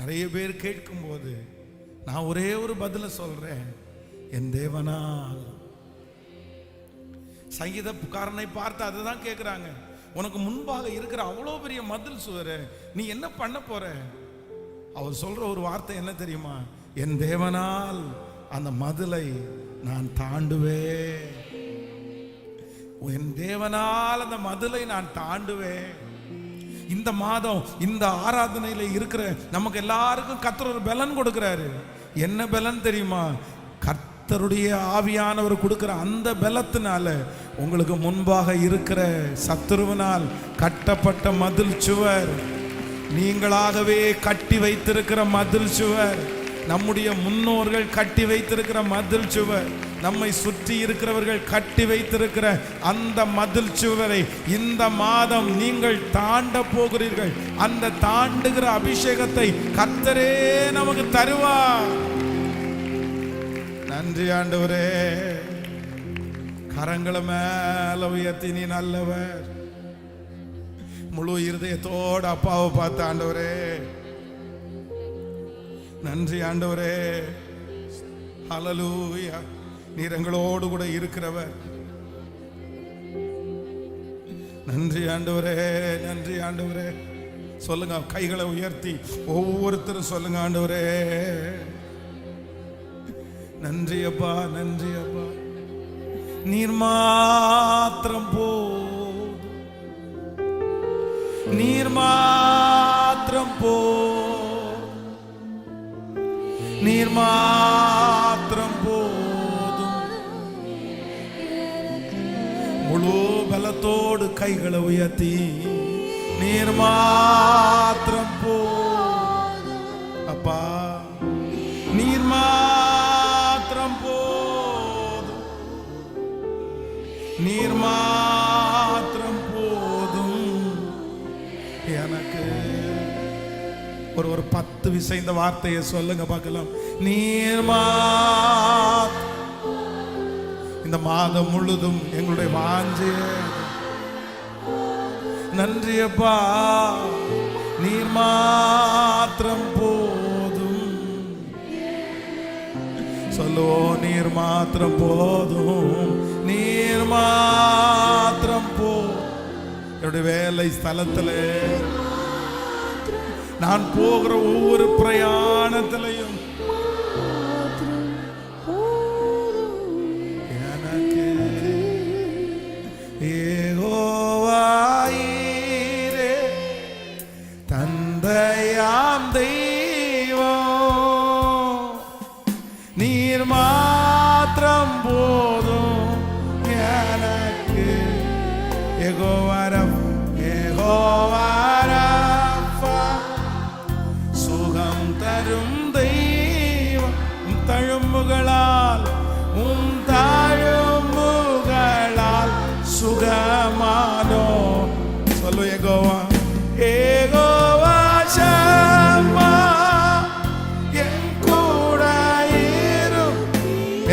நிறைய பேர் கேட்கும் போது நான் ஒரே ஒரு பதில சொல்றேன், என் தேவனால். சங்கீதக்காரனை பார்த்து அதுதான் கேட்கிறாங்க, உனக்கு முன்பாக இருக்கிற அவ்வளோ பெரிய மதில் சுவரு நீ என்ன பண்ண போற? அவர் சொல்ற ஒரு வார்த்தை என்ன தெரியுமா? என் தேவனால் அந்த மதிலை நான் தாண்டுவேன். என் தேவனால் அந்த மதிலை நான் தாண்டுவேன். இந்த மாதம் இந்த ஆராதனையில இருக்கிற நமக்கு எல்லாருக்கும் கர்த்தர் ஒரு பலன் கொடுக்கிறாரு. என்ன பலன் தெரியுமா? கர்த்தருடைய ஆவியானவர் கொடுக்கிற அந்த பலத்தினால உங்களுக்கு முன்பாக இருக்கிற சத்துருவினால் கட்டப்பட்ட மதில் சுவர், நீங்களாகவே கட்டி வைத்திருக்கிற மதில் சுவர், நம்முடைய முன்னோர்கள் கட்டி வைத்திருக்கிற மதில் சுவர், நம்மை சுற்றி இருக்கிறவர்கள் கட்டி வைத்திருக்கிற அந்த மதில் சுவரை இந்த மாதம் நீங்கள் தாண்ட போகிறீர்கள். அந்த தாண்டுகிற அபிஷேகத்தை கர்த்தரே நமக்கு தருவார். நன்றி ஆண்டவரே. கரங்களை மேல உயர்த்தி நீ நல்லவர். முழு இருதயத்தோடு அப்பாவை பார்த்து, ஆண்டவரே நன்றி ஆண்டவரே, ஹல்லேலூயா, நீர் எங்களோடு கூட இருக்கிறவர். நன்றி ஆண்டவரே, நன்றி ஆண்டவரே. சொல்லுங்க, கைகளை உயர்த்தி ஒவ்வொருத்தரும் சொல்லுங்க, ஆண்டவரே நன்றி அப்பா, நன்றி அப்பா. நீர் மாத்திரம் போ, நீர் மாத்திரம் போ, நீர் மாத்திரம் போதும். முழு பலத்தோடு கைகளை உயர்த்தி நீர் மாத்திரம் போதும் அப்பா, நீர் மாத்திரம் போதும், நீர் மாத்திரம் போதும் எனக்கு. ஒரு 10 விசை இந்த வார்த்தையை சொல்லுங்க பார்க்கலாம். நீர் இந்த மாதம் முழுதும் எங்களுடைய வாஞ்சை. நன்றி அப்பா, நீர் மாத்திரம் போதும். சொல்லுவோம், நீர் மாத்திரம் போதும், நீர் மாத்திரம் போதும். என்னுடைய வேலை ஸ்தலத்தில் நான் போகிற ஒவ்வொரு பிரயாணத்திலையும் எனக்கு யெகோவாயிரே தந்தையாம் தெய்வம், நீர் மாத்திரம் போதும் எனக்கு. யெகோவாரம் தெய்வம், தழும்புகளால் தாழும்புகளால் சுகமானோ. சொல்லு, யெகோவா யெகோவா ஷம்மா, என் கூட இரும்,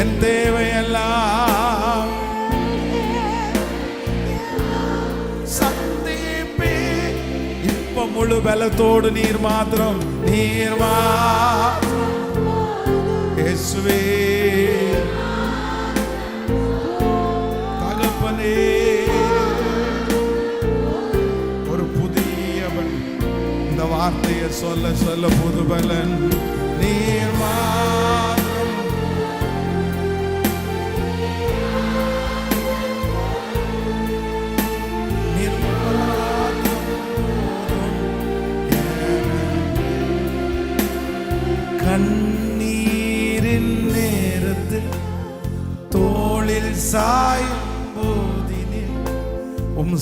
என் தேவையெல்லாம் சந்திப்பி. இப்ப முழு பலத்தோடு நீர் மாத்திரம், நீர் இயேசுவே தகப்பனே. ஒரு புதிய இந்த வார்த்தையை சொல்ல சொல்ல புது பலன். நீர் மாத்திரம், நீர் மாத்திரம்,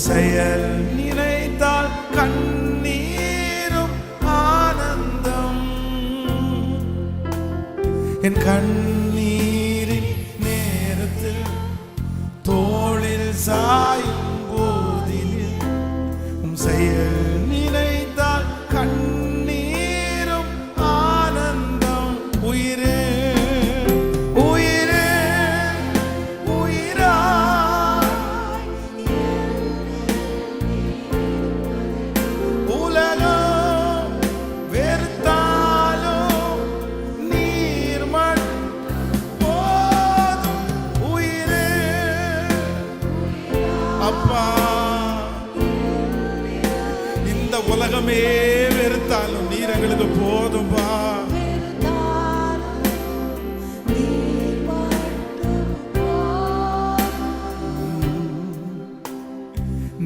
செயல் நினைத்தால் கண்ணீரும் ஆனந்தம். என் கண்ணீரின் நேரத்தில் தோளில் சாயும் போதில் செயல் நினைத்தால் கண்ணீரும் ஆனந்தம். உயிரே உயிரே உயிராய் உலகம் வெறுத்தாலும் நீர் மட்டும் போதும். உயிரே அப்பா, இந்த உலகமே வெறுத்தாலும் நீர் எங்களுக்கு போதும்பா.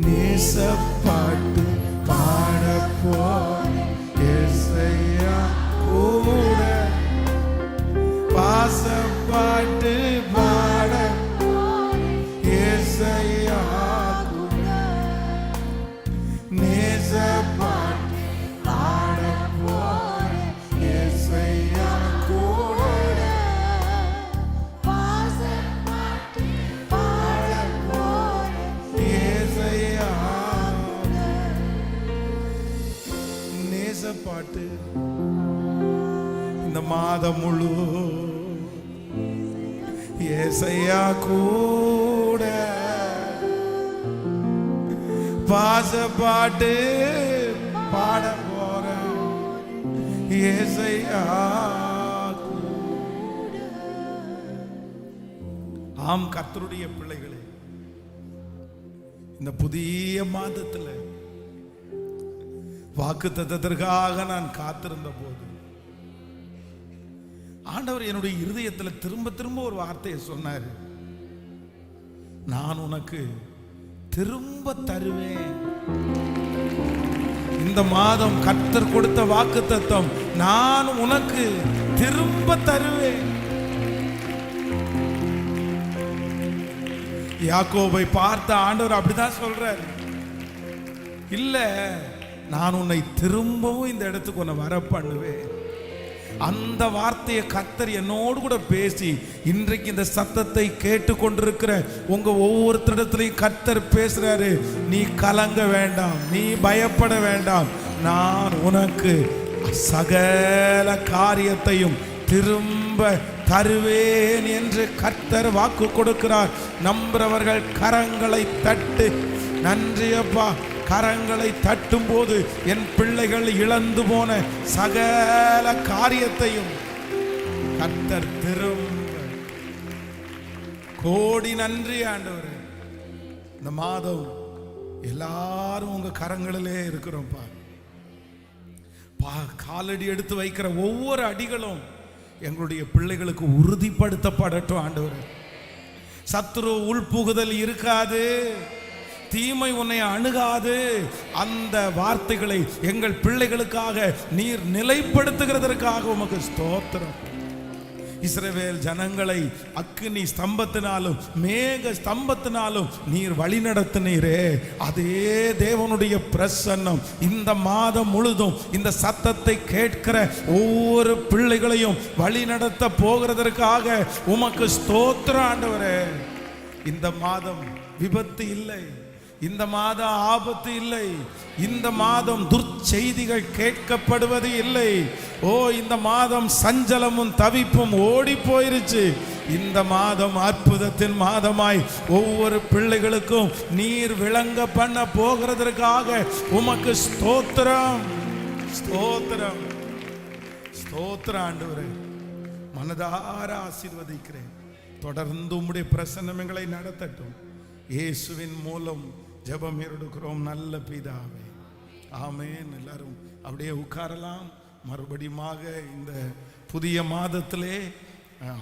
நேசப்பாட்டு பாட போறேன் இயேசையா கூட, பாசப்பாட்டு பாட இயேசையா கூட, நேசப்பாட்டு பாட போறேன் இயேசையா கூட, பாசப்பாட்டு பாட போறேன் இயேசையா. நேசப்பாட்டு இந்த மாதம் முழு இயேசையா கூட, பாசப்பாட்டு பாட போறேன் இயேசையா கூட. ஆம் கர்த்தருடைய பிள்ளைகளே, இந்த புதிய மாதத்துல வாக்குத்தத்தத்திற்காக நான் காத்திருந்த போது ஆண்டவர் என்னுடைய இருதயத்தில் திரும்ப திரும்ப ஒரு வார்த்தையை சொன்னார். நான் உனக்கு திரும்ப தருவேன். இந்த மாதம் கர்த்தர் கொடுத்த வாக்குத்தத்தம், நான் உனக்கு திரும்ப தருவேன். யாக்கோபை பார்த்த ஆண்டவர் அப்படிதான் சொல்றாரு. இல்ல, நான் உன்னை திரும்பவும் இந்த இடத்துக்கு உன்னை வர பண்ணுவேன். அந்த வார்த்தையை கர்த்தர் என்னோடு கூட பேசி இன்றைக்கு இந்த சத்தத்தை கேட்டு கொண்டிருக்கிற உங்க ஒவ்வொருத்தரிடத்திலையும் கர்த்தர் பேசுறாரு. நீ கலங்க வேண்டாம், நீ பயப்பட வேண்டாம், நான் உனக்கு சகல காரியத்தையும் திரும்ப தருவேன் என்று கர்த்தர் வாக்கு கொடுக்கிறார். நம்புறவர்கள் கரங்களை தட்டு. நன்றி அப்பா. கரங்களை தட்டும் போது என் பிள்ளைகள் இழந்து போன சகல காரியத்தையும் கர்த்தர் திரும்ப. கோடி நன்றி ஆண்டவரே. இந்த மாதம் எல்லாரும் உங்க கரங்களிலே இருக்கிறோம்ப்பா. காலடி எடுத்து வைக்கிற ஒவ்வொரு அடிகளும் எங்களுடைய பிள்ளைகளுக்கு உறுதிப்படுத்தப்படட்டும் ஆண்டவரே. சத்துரு உள்புகுதல் இருக்காது, தீமை உன்னை அணுகாது. அந்த வார்த்தைகளை எங்கள் பிள்ளைகளுக்காக நீர் நிலைப்படுத்துகிறதற்காக உமக்கு ஸ்தோத்திரம். இஸ்ரவேல் ஜனங்களை அக்கினி ஸ்தம்பத்தினாலும் மேக ஸ்தம்பத்தினாலும் நீர் வழிநடத்தினீரே, அதே தேவனுடைய பிரசன்னம் இந்த மாதம் முழுதும் இந்த சத்தத்தை கேட்கிற ஒவ்வொரு பிள்ளைகளையும் வழிநடத்த போகிறதற்காக உமக்கு ஸ்தோத்திரம் ஆண்டவரே. இந்த மாதம் விபத்து இல்லை, இந்த மாதம் ஆபத்து இல்லை, இந்த மாதம் துர்ச்செய்திகள் கேட்கப்படுவது இல்லை. ஓ, இந்த மாதம் சஞ்சலமும் தவிப்பும் ஓடி போயிருச்சு. இந்த மாதம் அற்புதத்தின் மாதமாய் ஒவ்வொரு பிள்ளைகளுக்கும் நீர் விளங்க பண்ண போகிறதற்காக உமக்கு ஸ்தோத்திரம், ஸ்தோத்திரம், ஸ்தோத்திரம் ஆண்டவரே. மனதார ஆசீர்வதிக்கிறேன். தொடர்ந்து உம்முடைய பிரசன்னம் எங்களை நடத்தட்டும். இயேசுவின் மூலம் ஜெபம் எடுக்கிறோம் நல்ல பிதாவே, ஆமென். எல்லாரும் அப்படியே உட்காரலாம். மறுபடியுமாக இந்த புதிய மாதத்திலே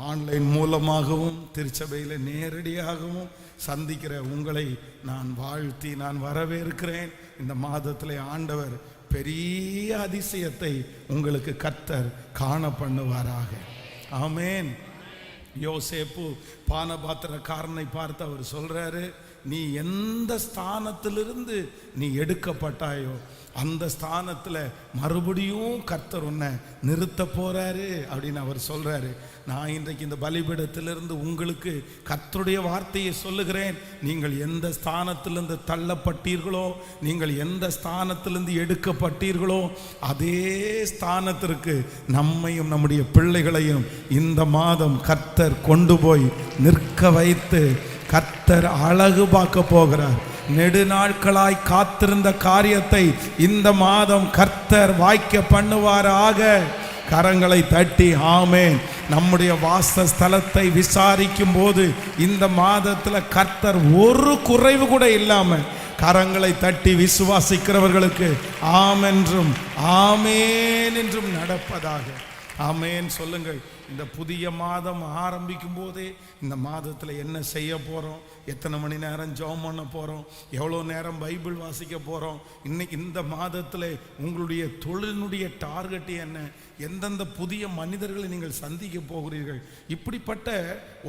ஆன்லைன் மூலமாகவும் திருச்சபையில் நேரடியாகவும் சந்திக்கிற உங்களை நான் வாழ்த்தி நான் வரவேற்கிறேன். இந்த மாதத்திலே ஆண்டவர் பெரிய அதிசயத்தை உங்களுக்கு கர்த்தர் காண பண்ணுவாராக. ஆமென். யோசேப்பு பானபாத்திரக்காரனை பார்த்து அவர் சொல்றாரு, நீ எந்த ஸ்தானத்திலிருந்து நீ எடுக்கப்பட்டாயோ அந்த ஸ்தானத்தில் மறுபடியும் கர்த்தர் உன்னை நிறுத்த போறாரு அப்படின்னு அவர் சொல்றாரு. நான் இன்றைக்கு இந்த பலிபீடத்திலிருந்து உங்களுக்கு கர்த்தருடைய வார்த்தையை சொல்லுகிறேன். நீங்கள் எந்த ஸ்தானத்திலிருந்து தள்ளப்பட்டீர்களோ, நீங்கள் எந்த ஸ்தானத்திலிருந்து எடுக்கப்பட்டீர்களோ, அதே ஸ்தானத்திற்கு நம்மையும் நம்முடைய பிள்ளைகளையும் இந்த மாதம் கர்த்தர் கொண்டு போய் நிற்க வைத்து கர்த்தர் அழகு பார்க்க போகிறார். நெடுநாட்களாய் காத்திருந்த காரியத்தை இந்த மாதம் கர்த்தர் வாய்க்க பண்ணுவாராக. கரங்களை தட்டி ஆமென். நம்முடைய வாசஸ்தலத்தை விசாரிக்கும் போது இந்த மாதத்துல கர்த்தர் ஒரு குறைவு கூட இல்லாம கரங்களை தட்டி விசுவாசிக்கிறவர்களுக்கு ஆமென்றும் ஆமேன் என்றும் நடப்பதாக. ஆமேன் சொல்லுங்கள். இந்த புதிய மாதம் ஆரம்பிக்கும் போதே இந்த மாதத்தில் என்ன செய்ய போகிறோம், எத்தனை மணி நேரம் ஜெபம் பண்ண போகிறோம், எவ்வளோ நேரம் பைபிள் வாசிக்க போகிறோம், இன்னைக்கு இந்த மாதத்தில் உங்களுடைய தொழிலினுடைய டார்கெட் என்ன, எந்தெந்த புதிய மனிதர்களை நீங்கள் சந்திக்க போகிறீர்கள், இப்படிப்பட்ட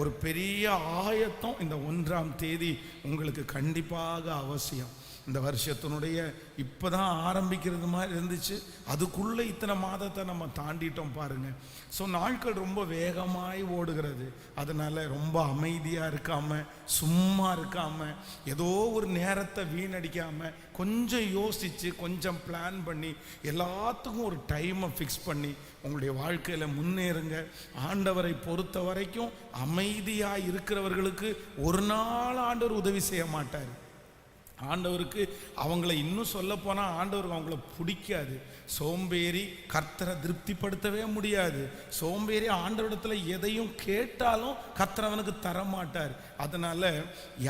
ஒரு பெரிய ஆயத்தம் இந்த 1ஆம் தேதி உங்களுக்கு கண்டிப்பாக அவசியம். இந்த வருஷத்தினுடைய இப்போதான் ஆரம்பிக்கிறது மாதிரி இருந்துச்சு, அதுக்குள்ளே இத்தனை மாதத்தை நம்ம தாண்டிட்டோம் பாருங்க. ஸோ நாட்கள் ரொம்ப வேகமாய் ஓடுகிறது. அதனால ரொம்ப அமைதியாக இருக்காம, சும்மா இருக்காம, ஏதோ ஒரு நேரத்தை வீணடிக்காம கொஞ்சம் யோசிச்சு கொஞ்சம் பிளான் பண்ணி எல்லாத்துக்கும் ஒரு டைமை ஃபிக்ஸ் பண்ணி உங்களுடைய வாழ்க்கையில் முன்னேறுங்க. ஆண்டவரை பொறுத்த வரைக்கும் அமைதியாக இருக்கிறவர்களுக்கு ஒரு நாள் ஆண்டவர் உதவி செய்ய மாட்டார். ஆண்டவருக்கு அவங்கள இன்னும் சொல்ல போனால் ஆண்டவருக்கு அவங்கள பிடிக்காது. சோம்பேறி கர்த்தரை திருப்திப்படுத்தவே முடியாது. சோம்பேறி ஆண்டவரிடத்தில் எதையும் கேட்டாலும் கர்த்தர் அவனுக்கு தரமாட்டார். அதனால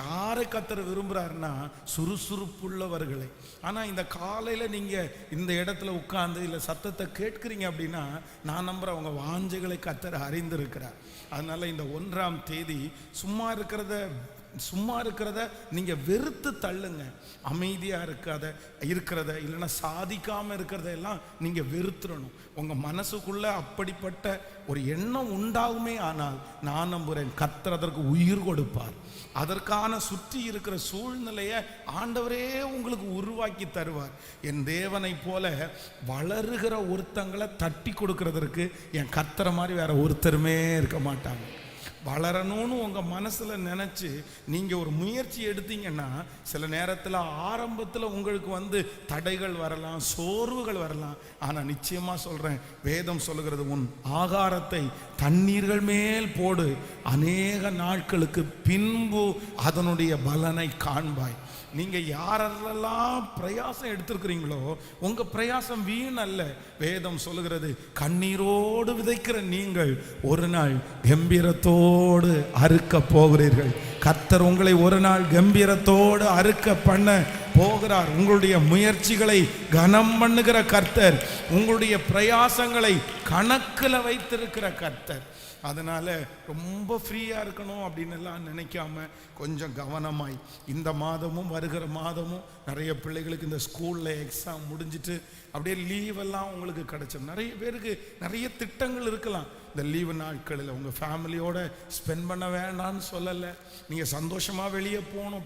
யாரை கர்த்தர் விரும்புகிறாருன்னா சுறுசுறுப்புள்ளவர்களை. ஆனால் இந்த காலையில் நீங்கள் இந்த இடத்துல உட்கார்ந்து இல்லை சத்தத்தை கேட்குறீங்க அப்படின்னா நான் நம்புகிறேன் அவங்க வாஞ்சைகளை கர்த்தர் அறிந்திருக்கிறார். அதனால இந்த 1ஆம் தேதி சும்மா இருக்கிறத நீங்க வெறுத்து தள்ளுங்க. அமைதியா இருக்கிறத இல்லைன்னா சாதிக்காம இருக்கிறத எல்லாம் நீங்க வெறுத்துடணும். உங்க மனசுக்குள்ள அப்படிப்பட்ட ஒரு எண்ணம் உண்டாகுமே ஆனால் நான் நம்புறேன் கர்த்தர் அதற்கு உயிர் கொடுப்பார். அதற்கான சுற்றி இருக்கிற சூழ்நிலையை ஆண்டவரே உங்களுக்கு உருவாக்கி தருவார். என் தேவனை போல வளருகிற ஒருத்தங்களை தட்டி கொடுக்கறதற்கு என் கர்த்தரை மாதிரி வேற ஒருத்தருமே இருக்க மாட்டாங்க. வளரணும்னு உங்கள் மனசில் நினச்சி நீங்கள் ஒரு முயற்சி எடுத்தீங்கன்னா சில நேரத்தில் ஆரம்பத்தில் உங்களுக்கு தடைகள் வரலாம், சோர்வுகள் வரலாம். ஆனால் நிச்சயமாக சொல்கிறேன், வேதம் சொல்லுகிறது, உன் ஆகாரத்தை தண்ணீர்கள் மேல் போடு, அநேக நாட்களுக்கு பின்பு அதனுடைய பலனை காண்பாய். நீங்கள் யாரெல்லாம் பிரயாசம் எடுத்திருக்கிறீங்களோ உங்கள் பிரயாசம் வீண் அல்ல. வேதம் சொல்லுகிறது, கண்ணீரோடு விதைக்கிற நீங்கள் ஒரு நாள் கம்பீரத்தோடு அறுக்க போகிறீர்கள். கர்த்தர் உங்களை ஒரு நாள் கம்பீரத்தோடு அறுக்க பண்ண போகிறார். உங்களுடைய முயற்சிகளை கனம் பண்ணுகிற கர்த்தர், உங்களுடைய பிரயாசங்களை கணக்கில் வைத்திருக்கிற கர்த்தர். அதனால ரொம்ப ஃப்ரீயா இருக்கணும் அப்படின்னு எல்லாம் நினைக்காம கொஞ்சம் கவனமாய் இந்த மாதமும் வருகிற மாதமும் நிறைய பிள்ளைகளுக்கு இந்த ஸ்கூல்ல எக்ஸாம் முடிஞ்சிட்டு அப்படியே லீவ் எல்லாம் உங்களுக்கு கிடைச்சோம். நிறைய பேருக்கு நிறைய திட்டங்கள் இருக்கலாம். இந்த லீவு நாட்களில் உங்கள் ஃபேமிலியோட ஸ்பெண்ட் பண்ண வேண்டாம்னு சொல்லலை, நீங்கள் சந்தோஷமாக வெளியே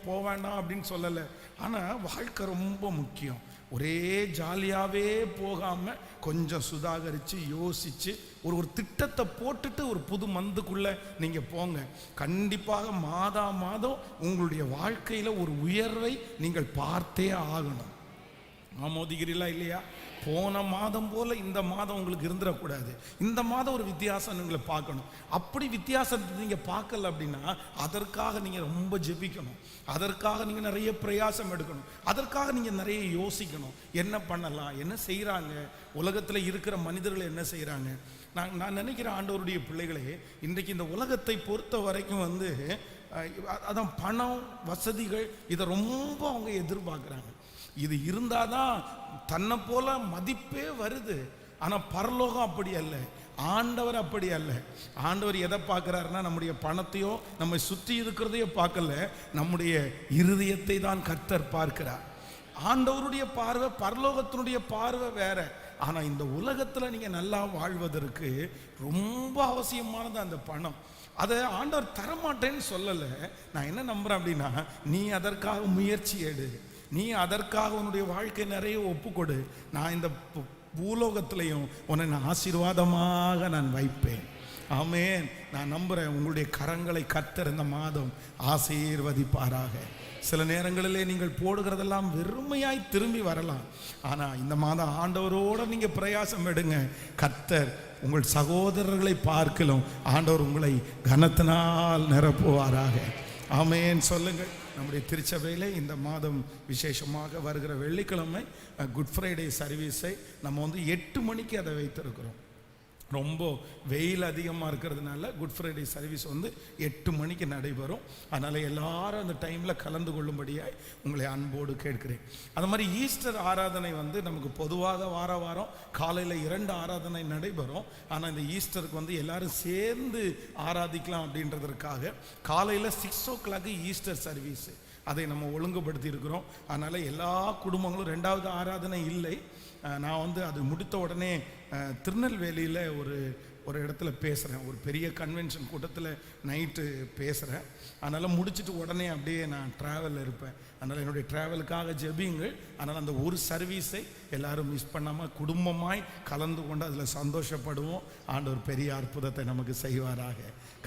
போக வேண்டாம் அப்படின்னு சொல்லலை. ஆனால் வாழ்க்கை ரொம்ப முக்கியம். ஒரே ஜாலியாகவே போகாமல் கொஞ்சம் சுதாகரித்து யோசித்து ஒரு திட்டத்தை போட்டுட்டு ஒரு புது மந்துக்குள்ளே நீங்கள் போங்க. கண்டிப்பாக மாதம் உங்களுடைய வாழ்க்கையில் ஒரு உயர்வை நீங்கள் பார்த்தே ஆகணும். ஆமோதிக்கிறீங்களா இல்லையா? போன மாதம் போல இந்த மாதம் உங்களுக்கு இருந்துடக்கூடாது. இந்த மாதம் ஒரு வித்தியாசம் நீங்களை பார்க்கணும். அப்படி வித்தியாசத்தை நீங்கள் பார்க்கல அப்படின்னா அதற்காக நீங்கள் ரொம்ப ஜெபிக்கணும். அதற்காக நீங்கள் நிறைய பிரயாசம் எடுக்கணும். அதற்காக நீங்கள் நிறைய யோசிக்கணும். என்ன பண்ணலாம், என்ன செய்கிறாங்க, உலகத்தில் இருக்கிற மனிதர்கள் என்ன செய்கிறாங்க. நான் நினைக்கிறேன் ஆண்டவருடைய பிள்ளைகளே, இன்றைக்கு இந்த உலகத்தை பொறுத்த வரைக்கும் அதான் பணம், வசதிகள், இதை ரொம்ப அவங்க எதிர்பார்க்குறாங்க. இது இருந்தாதான் தன்னை போல மதிப்பே வருது. ஆனால் பரலோகம் அப்படி அல்ல, ஆண்டவர் அப்படி அல்ல. ஆண்டவர் எதை பார்க்குறாருன்னா நம்முடைய பணத்தையோ நம்மை சுற்றி இருக்கிறதையோ பார்க்கல, நம்முடைய இருதயத்தை தான் கர்த்தர் பார்க்கிறார். ஆண்டவருடைய பார்வை, பரலோகத்தினுடைய பார்வை வேற. ஆனால் இந்த உலகத்தில் நீங்கள் நல்லா வாழ்வதற்கு ரொம்ப அவசியமானது அந்த பணம். அதை ஆண்டவர் தரமாட்டேன்னு சொல்லலை. நான் என்ன நம்புறேன் அப்படின்னா, நீ அதற்காக முயற்சி எடு, நீ அதற்காக உன்னுடைய வாழ்க்கை நிறைய ஒப்புக்கொடு. நான் இந்த பூலோகத்திலையும் உன்னை நான் ஆசீர்வாதமாக நான் வைப்பேன். ஆமென். நான் நம்புறேன் உங்களுடைய கரங்களை கர்த்தர் இந்த மாதம் ஆசீர்வதிப்பாராக. சில நேரங்களிலே நீங்கள் போடுகிறதெல்லாம் வெறுமையாய் திரும்பி வரலாம். ஆனால் இந்த மாதம் ஆண்டவரோடு நீங்கள் பிரயாசம் எடுங்க. கர்த்தர் உங்கள் சகோதரர்களை பார்க்கலும் ஆண்டவர் உங்களை கனத்தினால் நிரப்புவாராக. ஆமென் சொல்லுங்கள். நம்முடைய திருச்சபையில் இந்த மாதம் விசேஷமாக வருகிற வெள்ளிக்கிழமை குட் ஃப்ரைடே சர்வீஸை நம்ம 8 மணிக்கு அதை வைத்திருக்கிறோம். ரொம்ப வெயில் அதிகமாக இருக்கிறதுனால குட் ஃப்ரைடே சர்வீஸ் 8 மணிக்கு நடைபெறும். அதனால் எல்லாரும் அந்த டைமில் கலந்து கொள்ளும்படியாய் உங்களை அன்போடு கேட்கிறேன். அது மாதிரி ஈஸ்டர் ஆராதனை நமக்கு பொதுவாக வாரம் காலையில் 2 ஆராதனை நடைபெறும். ஆனால் இந்த ஈஸ்டருக்கு எல்லாரும் சேர்ந்து ஆராதிக்கலாம் அப்படின்றதற்காக காலையில் 6 o'clock ஈஸ்டர் சர்வீஸு அதை நம்ம ஒழுங்குபடுத்தி இருக்கிறோம். அதனால் எல்லா குடும்பங்களும் 2வது ஆராதனை இல்லை. நான் அது முடித்த உடனே திருநெல்வேலியில் ஒரு இடத்துல பேசுகிறேன். ஒரு பெரிய கன்வென்ஷன் கூட்டத்தில் நைட்டு பேசுகிறேன். அதனால் முடிச்சுட்டு உடனே அப்படியே நான் ட்ராவலில் இருப்பேன். அதனால் என்னுடைய ட்ராவலுக்காக ஜெபியுங்கள். அதனால் அந்த ஒரு சர்வீஸை எல்லாரும் மிஸ் பண்ணாமல் குடும்பமாய் கலந்து கொண்டு அதில் சந்தோஷப்படுவோம். ஆண்டவர் பெரிய அற்புதத்தை நமக்கு செய்வாராக.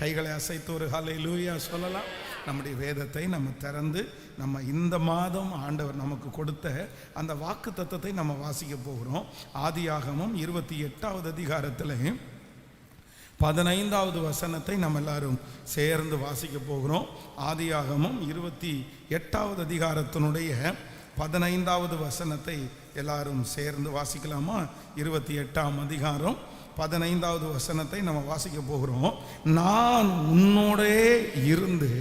கைகளை அசைத்து ஒரு ஹல்லேலூயா சொல்லலாம். நம்முடைய வேதத்தை நம்ம திறந்து நம்ம இந்த மாதம் ஆண்டவர் நமக்கு கொடுத்த அந்த வாக்கு தத்தத்தை நம்ம வாசிக்க போகிறோம். ஆதியாகமம் 28வது அதிகாரத்தில் 15வது வசனத்தை நம்ம எல்லாரும் சேர்ந்து வாசிக்க போகிறோம். ஆதியாகமம் 28வது அதிகாரத்தினுடைய 15வது வசனத்தை எல்லாரும் சேர்ந்து வாசிக்கலாமா? 28ஆம் அதிகாரம் 15வது வசனத்தை நம்ம வாசிக்க போகிறோம். நான் உன்னோடே இருந்து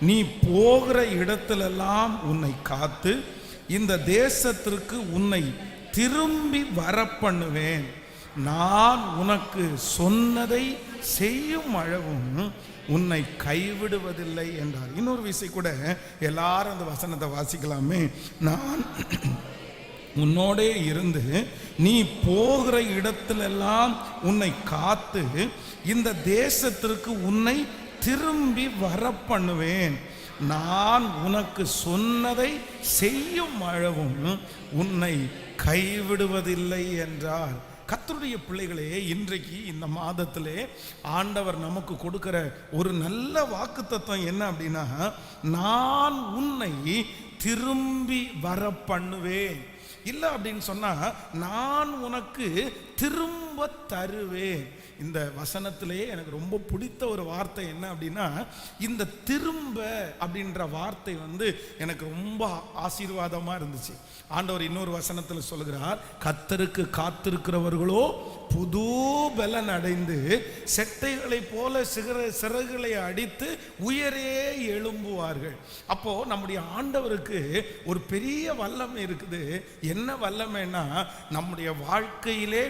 நீ போகிற இடத்திலெல்லாம் உன்னை காத்து இந்த தேசத்திற்கு உன்னை திரும்பி வர பண்ணுவேன். நான் உனக்கு சொன்னதை செய்யும் அளவும் உன்னை கைவிடுவதில்லை என்றார். இன்னொரு விஷயம் கூட எல்லாரும் அந்த வசனத்தை வாசிக்கலாமே. நான் உன்னோடே இருந்து நீ போகிற இடத்திலெல்லாம் உன்னை காத்து இந்த தேசத்திற்கு உன்னை திரும்பி வர பண்ணுவேன். நான் உனக்கு சொன்னதை செய்யும் அளவும் உன்னை கைவிடுவதில்லை என்றார். கர்த்தருடைய பிள்ளைகளே, இன்றைக்கு இந்த மாதத்திலே ஆண்டவர் நமக்கு கொடுக்கிற ஒரு நல்ல வாக்குத்தத்தம் என்ன அப்படின்னா, நான் உன்னை திரும்பி வர பண்ணுவேன். இல்லை அப்படின்னு சொன்னா நான் உனக்கு திரும்ப தருவேன். இந்த வசனத்திலே எனக்கு ரொம்ப பிடித்த ஒரு வார்த்தை என்ன அப்படின்னா, இந்த திரும்ப அப்படின்ற வார்த்தை எனக்கு ரொம்ப ஆசீர்வாதமாக இருந்துச்சு. ஆண்டவர் இன்னொரு வசனத்தில் சொல்கிறார், கர்த்தருக்கு காத்திருக்கிறவர்களோ புது பலன் அடைந்து செட்டைகளை போல சிறகுகளை அடித்து உயரே எழும்புவார்கள். அப்போ நம்முடைய ஆண்டவருக்கு ஒரு பெரிய வல்லமை இருக்குது. என்ன வல்லமைன்னா, நம்முடைய வாழ்க்கையிலே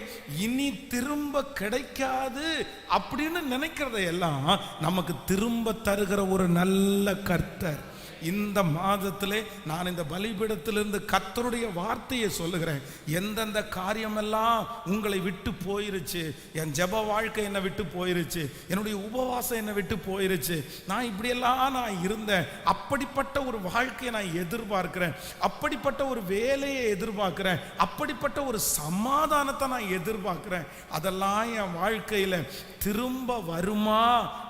இனி திரும்ப கிடைக்காது அப்படின்னு நினைக்கிறதையெல்லாம் நமக்கு திரும்ப தருகிற ஒரு நல்ல கர்த்தர். இந்த மாதத்திலே நான் இந்த பலிபீடத்திலிருந்து கர்த்தருடைய வார்த்தையை சொல்லுகிறேன். எந்தெந்த காரியமெல்லாம் உங்களை விட்டு போயிருச்சு, என் ஜெப வாழ்க்கை என்னை விட்டு போயிருச்சு, என்னுடைய உபவாசம் என்னை விட்டு போயிருச்சு, நான் இப்படியெல்லாம் நான் இருந்தேன், அப்படிப்பட்ட ஒரு வாழ்க்கையை நான் எதிர்பார்க்கிறேன், அப்படிப்பட்ட ஒரு வேலையை எதிர்பார்க்கிறேன், அப்படிப்பட்ட ஒரு சமாதானத்தை நான் எதிர்பார்க்கிறேன், அதெல்லாம் என் வாழ்க்கையில் திரும்ப வருமா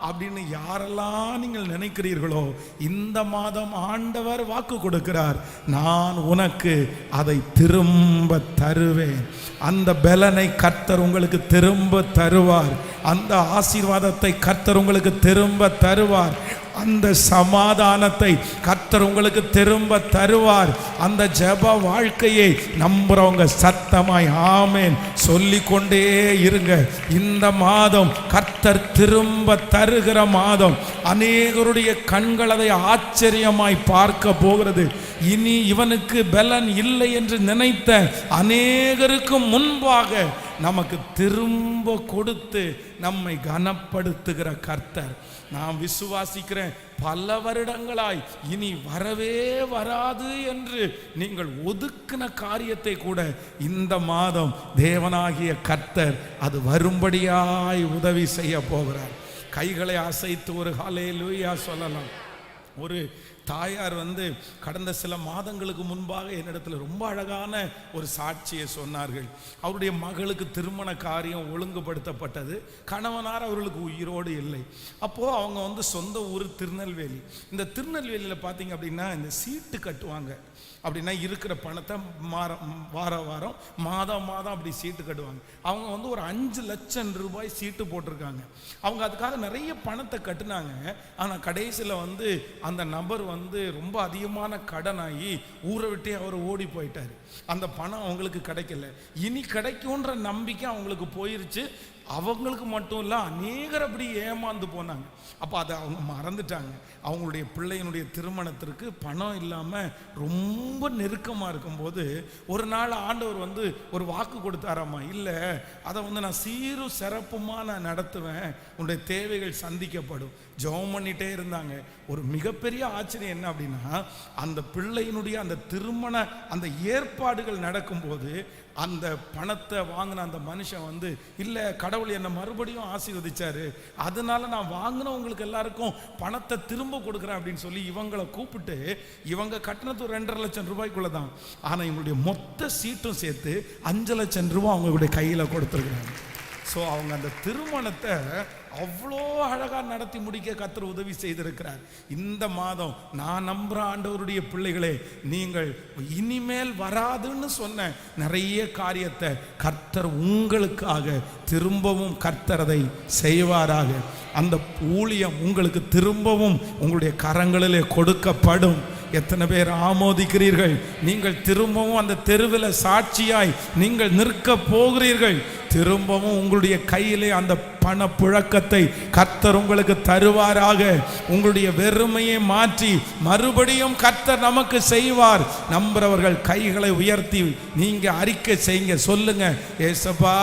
அப்படின்னு யாரெல்லாம் நீங்கள் நினைக்கிறீர்களோ, இந்த மாதம் ஆண்டவர் வாக்கு கொடுக்கிறார், நான் உனக்கு அதை திரும்ப தருவேன். அந்த பலனை கர்த்தர் உங்களுக்கு திரும்ப தருவார். அந்த ஆசீர்வாதத்தை கர்த்தர் உங்களுக்கு திரும்ப தருவார். அந்த சமாதானத்தை கர்த்தர் உங்களுக்கு திரும்ப தருவார். அந்த ஜெப வாழ்க்கையை நம்புறவங்க சத்தமாய் ஆமென் சொல்லிக்கொண்டே இருங்க. இந்த மாதம் கர்த்தர் திரும்ப தருகிற மாதம். அநேகருடைய கண்கள் அதை ஆச்சரியமாய் பார்க்க போகிறது. இனி இவனுக்கு பலன் இல்லை என்று நினைத்த அநேகருக்கு முன்பாக நமக்கு திரும்ப கொடுத்து நம்மை கனப்படுத்துகிற கர்த்தர். நான் விசுவாசிக்கிறேன், பல வருடங்களாய் இனி வரவே வராது என்று நீங்கள் ஒதுக்கின காரியத்தை கூட இந்த மாதம் தேவனாகிய கர்த்தர் அது வரும்படியாய் உதவி செய்ய போகிறார். கைகளை அசைத்து ஒரு ஹல்லேலூயா சொல்லலாம். ஒரு தாயார் கடந்த சில மாதங்களுக்கு முன்பாக என்னிடத்தில் ரொம்ப அழகான ஒரு சாட்சியை சொன்னார்கள். அவருடைய மகளுக்கு திருமண காரியம் ஒழுங்குபடுத்தப்பட்டது. கணவனார் அவர்களுக்கு உயிரோடு இல்லை. அப்போது அவங்க சொந்த ஊர் திருநெல்வேலி. இந்த திருநெல்வேலியில் பார்த்தீங்க அப்படின்னா இந்த சீட்டு கட்டுவாங்க. அப்படின்னா இருக்கிற பணத்தை வாரம் மாதம் அப்படி சீட்டு கட்டுவாங்க. அவங்க ஒரு 5 லட்சம் ரூபாய் சீட்டு போட்டிருக்காங்க. அவங்க அதுக்காக நிறைய பணத்தை கட்டுனாங்க. ஆனால் கடைசியில் அந்த நபர் ரொம்ப அதிகமான கடனாகி ஊரை விட்டே அவர் ஓடி போயிட்டார். அந்த பணம் அவங்களுக்கு கிடைக்கல. இனி கிடைக்கும்ன்ற நம்பிக்கை அவங்களுக்கு போயிருச்சு. அவங்களுக்கு மட்டும் இல்லை, அநேகர் அப்படி ஏமாந்து போனாங்க. அப்போ அதை அவங்க மறந்துட்டாங்க. அவங்களுடைய பிள்ளையினுடைய திருமணத்திற்கு பணம் இல்லாமல் ரொம்ப நெருக்கமாக இருக்கும்போது ஒரு நாள் ஆண்டவர் ஒரு வாக்கு கொடுத்தாராமா, இல்லை அதை நான் சீரும் சிறப்புமாக நான் நடத்துவேன், உன்னுடைய தேவைகள் சந்திக்கப்படும். ஜெபம் பண்ணிட்டே இருந்தாங்க. ஒரு மிகப்பெரிய ஆச்சரியம் என்ன அப்படின்னா, அந்த பிள்ளையினுடைய அந்த திருமண அந்த ஏற்பாடுகள் நடக்கும்போது அந்த பணத்தை வாங்கின அந்த மனுஷன் இல்லை, கடவுள் என்னை மறுபடியும் ஆசீர்வதிச்சாரு, அதனால நான் வாங்கினவங்களுக்கு எல்லாருக்கும் பணத்தை திரும்ப கொடுக்குறேன் அப்படின்னு சொல்லி இவங்களை கூப்பிட்டு, இவங்க கட்டணத்து 2.5 லட்சம் ரூபாய்க்குள்ள தான், ஆனால் இவங்களுடைய மொத்த சீட்டும் சேர்த்து 5 லட்சம் ரூபாய் அவங்களுடைய கையில் கொடுத்துருக்குறாங்க. ஸோ அவங்க அந்த திருமணத்தை அவ்வளோ அழகாக நடத்தி முடிக்க கர்த்தர் உதவி செய்திருக்கிறார். இந்த மாதம் நான் நம்புகிற ஆண்டவருடைய பிள்ளைகளே, நீங்கள் இனிமேல் வராதுன்னு சொன்ன நிறைய காரியத்தை கர்த்தர் உங்களுக்காக திரும்பவும் கர்த்தர் அதை செய்வாராக. அந்த ஊழியம் உங்களுக்கு திரும்பவும் உங்களுடைய கரங்களிலே கொடுக்கப்படும். எத்தனை பேர் ஆமோதிக்கிறீர்கள்? நீங்கள் திரும்பவும் அந்த தெருவில் சாட்சியாய் நீங்கள் நிற்க போகிறீர்கள். திரும்பவும் உங்களுடைய கையிலே அந்த பண புழக்கத்தை கர்த்தர் உங்களுக்கு தருவாராக. உங்களுடைய வெறுமையை மாற்றி மறுபடியும் கர்த்தர் நமக்கு செய்வார். நம்புறவர்கள் கைகளை உயர்த்தி நீங்க அறிக்கை செய்யுங்க, சொல்லுங்க, ஏசப்பா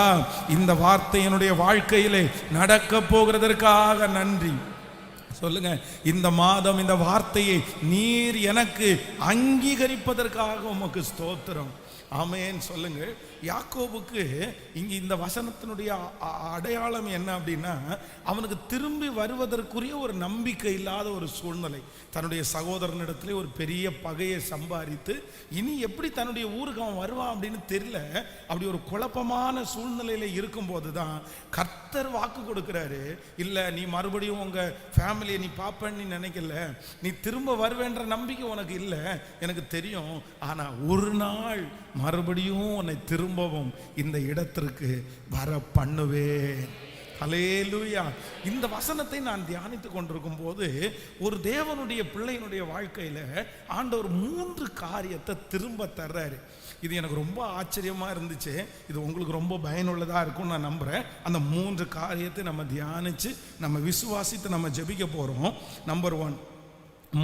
இந்த வார்த்தை என்னுடைய வாழ்க்கையிலே நடக்க போகிறதற்காக நன்றி. சொல்லுங்க, இந்த மாதம் இந்த வார்த்தையை நீர் எனக்கு அங்கீகரிப்பதற்காக உமக்கு ஸ்தோத்திரம். ஆமென் சொல்லுங்க. யாக்கோபுக்கு இங்க இந்த வசனத்தினுடைய அடையாளம் என்ன அப்படின்னா, அவனுக்கு திரும்பி வருவதற்குரிய ஒரு நம்பிக்கை இல்லாத ஒரு சூழ்நிலை. தன்னுடைய சகோதரனிடத்திலே ஒரு பெரிய பகையை சம்பாதித்து இனி எப்படி தன்னுடைய ஊருக்கு அவன் வருவான் அப்படின்னு தெரியல. அப்படி ஒரு குழப்பமான சூழ்நிலையில இருக்கும்போது தான் கர்த்தர் வாக்கு கொடுக்கிறாரு, இல்லை நீ மறுபடியும் உங்க ஃபேமிலியை நீ பார்ப்பேன்னு நீ நினைக்கல, நீ திரும்ப வருவேன்ற நம்பிக்கை உனக்கு இல்லை, எனக்கு தெரியும். ஆனா ஒரு நாள் மறுபடியும் உன்னை திரும்பவும் இந்த இடத்திற்கு வர பண்ணுவேன். ஹல்லேலூயா. இந்த வசனத்தை நான் தியானித்துக் கொண்டிருக்கும் போது ஒரு தேவனுடைய பிள்ளையினுடைய வாழ்க்கையில ஆண்டவர் 3 காரியத்தை திரும்ப தர்றாரு. இது எனக்கு ரொம்ப ஆச்சரியமா இருந்துச்சு. இது உங்களுக்கு ரொம்ப பயனுள்ளதா இருக்கும்னு நான் நம்புறேன். அந்த 3 காரியத்தை நம்ம தியானிச்சு நம்ம விசுவாசித்து நம்ம ஜெபிக்க போறோம். நம்பர் 1,